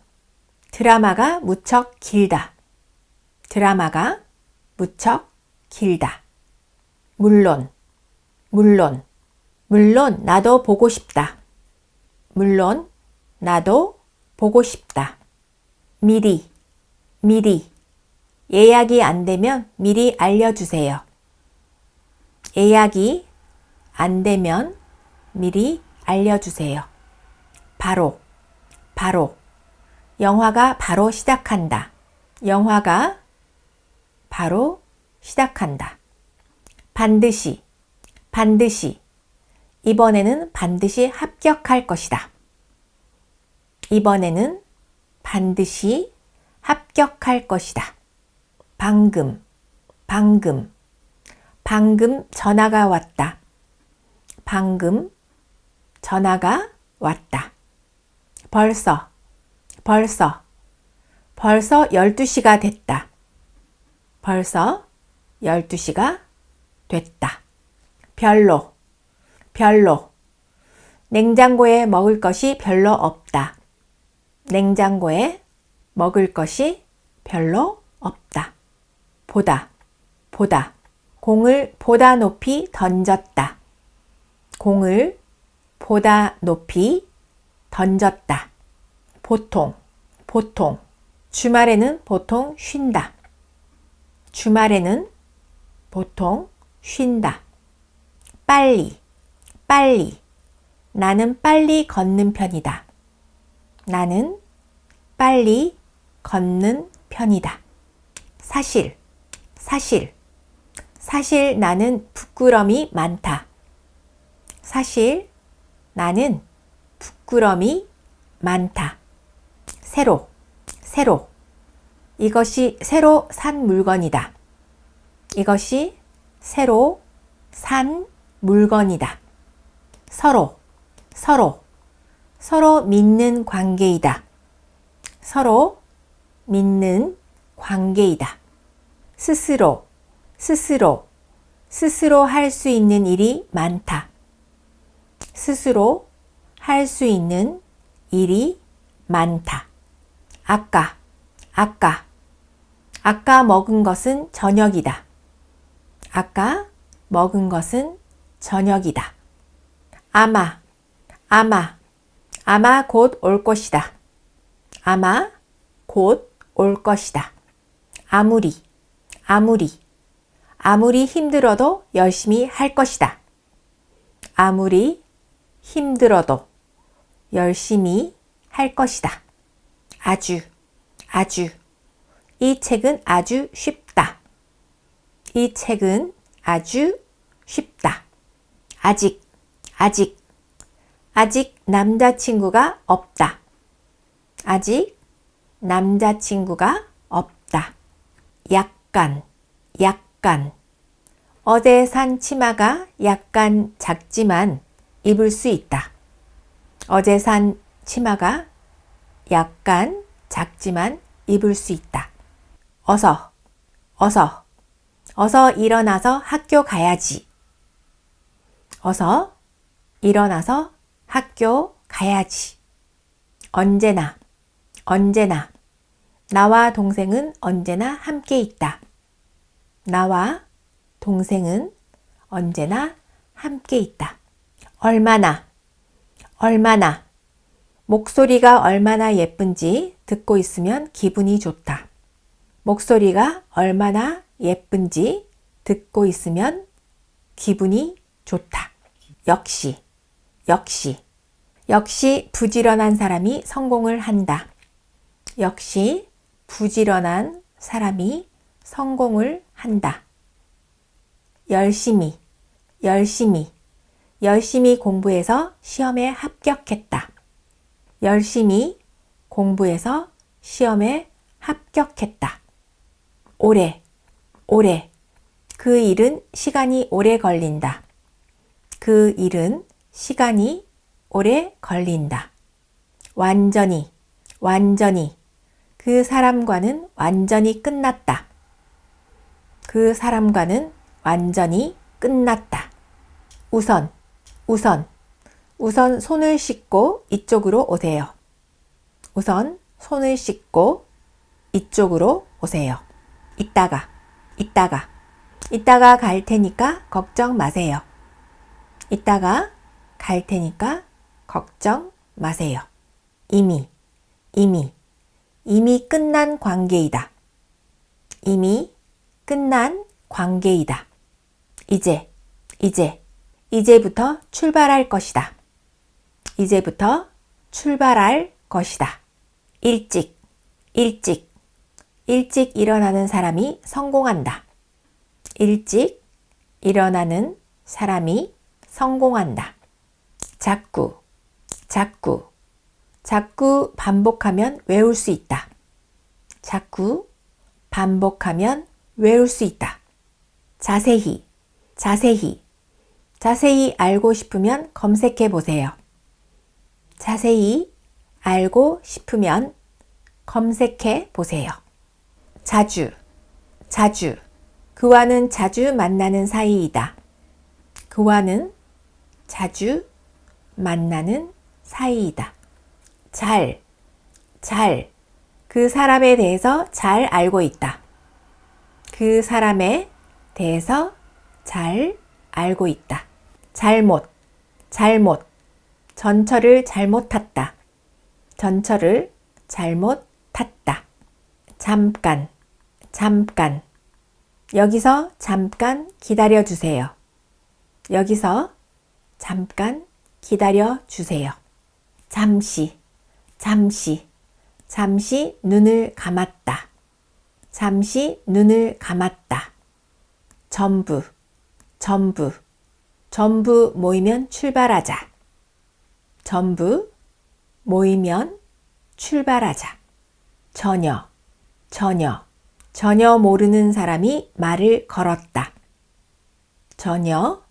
드라마가 무척 길다. 드라마가 무척 길다. 물론, 물론, 물론 나도 보고 싶다. 물론 나도 보고 싶다. 미리, 미리, 예약이 안 되면 미리 알려주세요. 예약이 안 되면 미리 알려주세요. 바로, 바로. 영화가 바로 시작한다. 영화가 바로 시작한다. 반드시, 반드시. 이번에는 반드시 합격할 것이다. 이번에는 반드시 합격할 것이다. 방금, 방금. 방금 전화가 왔다. 방금 전화가 왔다. 벌써, 벌써. 벌써 12시가 됐다. 벌써 12시가 됐다. 별로, 별로. 냉장고에 먹을 것이 별로 없다. 냉장고에 먹을 것이 별로 없다. 보다, 보다. 공을 보다 높이 던졌다. 공을 보다 높이 던졌다. 보통, 보통. 주말에는 보통 쉰다. 주말에는 보통 쉰다. 빨리, 빨리. 나는 빨리 걷는 편이다. 나는 빨리 걷는 편이다. 사실, 사실. 사실 나는 부끄럼이 많다. 사실 나는 부끄럼이 많다. 새로, 새로. 이것이 새로 산 물건이다. 이것이 새로 산 물건이다. 서로, 서로. 서로 믿는 관계이다. 서로 믿는 관계이다. 스스로, 스스로. 스스로 할 수 있는 일이 많다. 스스로 할 수 있는 일이 많다. 아까, 아까. 아까 먹은 것은 저녁이다. 아까 먹은 것은 저녁이다. 아마, 아마. 아마 곧 올 것이다. 아마 곧 올 것이다. 아무리, 아무리. 아무리 힘들어도 열심히 할 것이다. 아무리 힘들어도 열심히 할 것이다. 아주, 아주. 이 책은 아주 쉽다. 이 책은 아주 쉽다. 아직, 아직. 아직 남자친구가 없다. 아직 남자친구가 없다. 약간, 약간. 어제 산 치마가 약간 작지만 입을 수 있다. 어제 산 치마가 약간 작지만 입을 수 있다. 어서, 어서. 어서 일어나서 학교 가야지. 어서 일어나서 학교 가야지. 언제나, 언제나. 나와 동생은 언제나 함께 있다. 나와 동생은 언제나 함께 있다. 얼마나, 얼마나. 목소리가 얼마나 예쁜지 듣고 있으면 기분이 좋다. 목소리가 얼마나 예쁜지 듣고 있으면 기분이 좋다. 역시, 역시. 역시 부지런한 사람이 성공을 한다. 역시 부지런한 사람이 성공을 한다. 열심히, 열심히. 열심히 공부해서 시험에 합격했다. 열심히 공부해서 시험에 합격했다. 오래, 오래. 그 일은 시간이 오래 걸린다. 그 일은 시간이 오래 걸린다. 완전히, 완전히. 그 사람과는 완전히 끝났다. 그 사람과는 완전히 끝났다. 우선, 우선. 우선 손을 씻고 이쪽으로 오세요. 우선 손을 씻고 이쪽으로 오세요. 이따가, 이따가. 이따가 갈 테니까 걱정 마세요. 이따가 갈 테니까 걱정 마세요. 이미, 이미. 이미 끝난 관계이다. 이미 끝난 관계이다. 이제부터 출발할 것이다. 이제부터 출발할 것이다. 일찍 일어나는 사람이 성공한다. 일찍 일어나는 사람이 성공한다. 자꾸 반복하면 외울 수 있다. 자꾸 반복하면 외울 수 있다. 자세히 알고 싶으면 검색해 보세요. 자세히 알고 싶으면 검색해 보세요. 자주 그와는 자주 만나는 사이이다. 그와는 자주 만나는 사이이다. 잘 그 사람에 대해서 잘 알고 있다. 그 사람에 대해서 잘 알고 있다. 잘못 전철을 잘못 탔다. 전철을 잘못 탔다. 잠깐 여기서 잠깐 기다려 주세요. 여기서 잠깐 기다려 주세요. 잠시 눈을 감았다. 잠시 눈을 감았다. 전부 모이면 출발하자. 전부 모이면 출발하자. 전혀 모르는 사람이 말을 걸었다. 전혀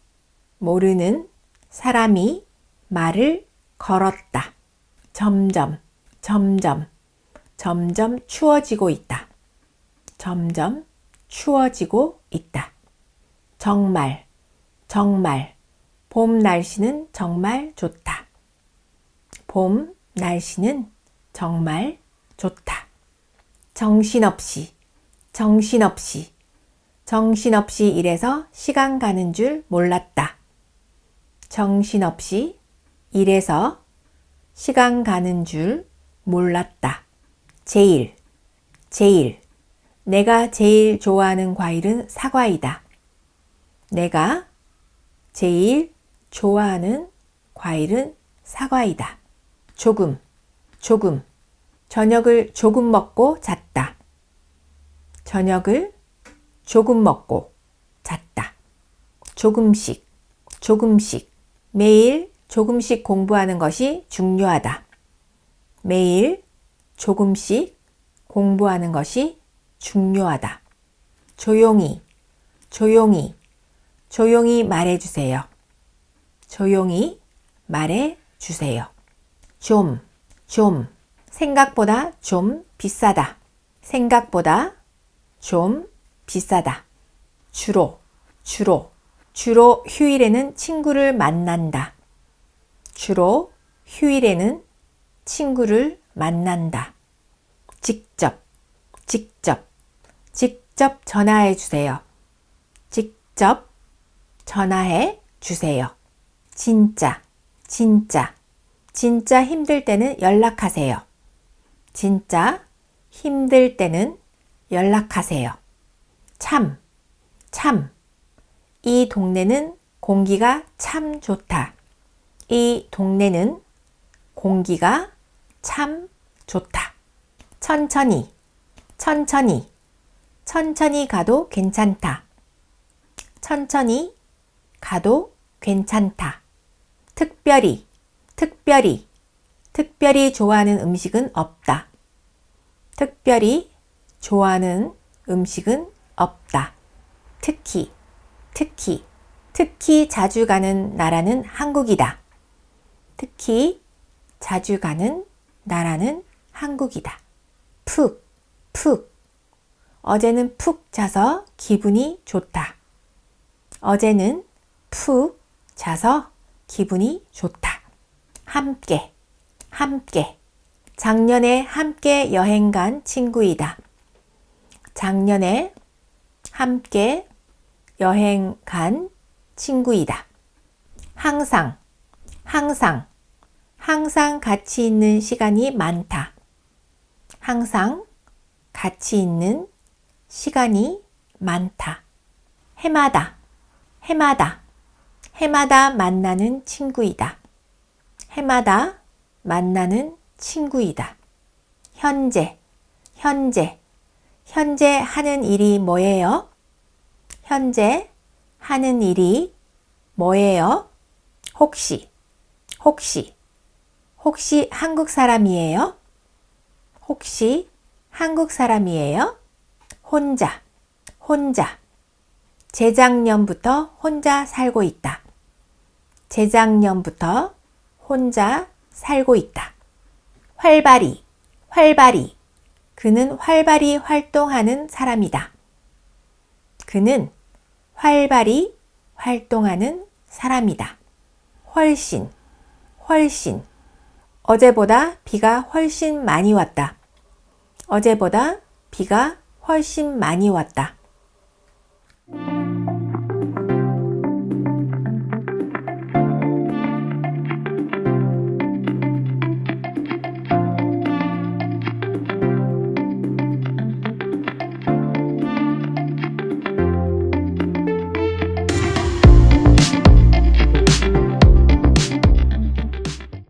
모르는 사람이 말을 걸었다. 점점 추워지고 있다. 점점 추워지고 있다. 정말 봄 날씨는 정말 좋다. 봄 날씨는 정말 좋다. 정신없이 일해서 시간 가는 줄 몰랐다. 정신없이 일해서 시간 가는 줄 몰랐다. 제일 내가 제일 좋아하는 과일은 사과이다. 내가 제일 좋아하는 과일은 사과이다. 조금 저녁을 조금 먹고 잤다. 저녁을 조금 먹고 잤다. 조금씩 매일 조금씩 공부하는 것이 중요하다. 매일 조금씩 공부하는 것이 중요하다. 조용히 말해주세요. 조용히 말해주세요. 좀 생각보다 좀 비싸다. 생각보다 좀 비싸다. 주로 휴일에는 친구를 만난다. 주로 휴일에는 친구를 만난다. 직접 전화해 주세요. 직접 전화해 주세요. 진짜 힘들 때는 연락하세요. 진짜 힘들 때는 연락하세요. 참 이 동네는 공기가 참 좋다. 이 동네는 공기가 참 좋다. 천천히 가도 괜찮다. 천천히 가도 괜찮다. 특별히 좋아하는 음식은 없다. 특별히 좋아하는 음식은 없다. 특히 자주 가는 나라는 한국이다. 특히 자주 가는 나라는 한국이다. 푹 어제는 푹 자서 기분이 좋다. 어제는 푹 자서 기분이 좋다. 함께 작년에 함께 여행 간 친구이다. 작년에 함께 여행 간 친구이다. 항상 같이 있는 시간이 많다. 항상 같이 있는 시간이 많다. 해마다, 해마다, 해마다 만나는 친구이다. 해마다 만나는 친구이다. 현재, 현재, 현재 하는 일이 뭐예요? 현재 하는 일이 뭐예요? 혹시, 혹시, 혹시 한국 사람이에요? 혹시 한국 사람이에요? 혼자, 혼자. 재작년부터 혼자 살고 있다. 재작년부터 혼자 살고 있다. 활발히, 활발히. 그는 활발히 활동하는 사람이다. 그는 활발히 활동하는 사람이다. 훨씬, 훨씬. 어제보다 비가 훨씬 많이 왔다. 어제보다 비가 훨씬 많이 왔다.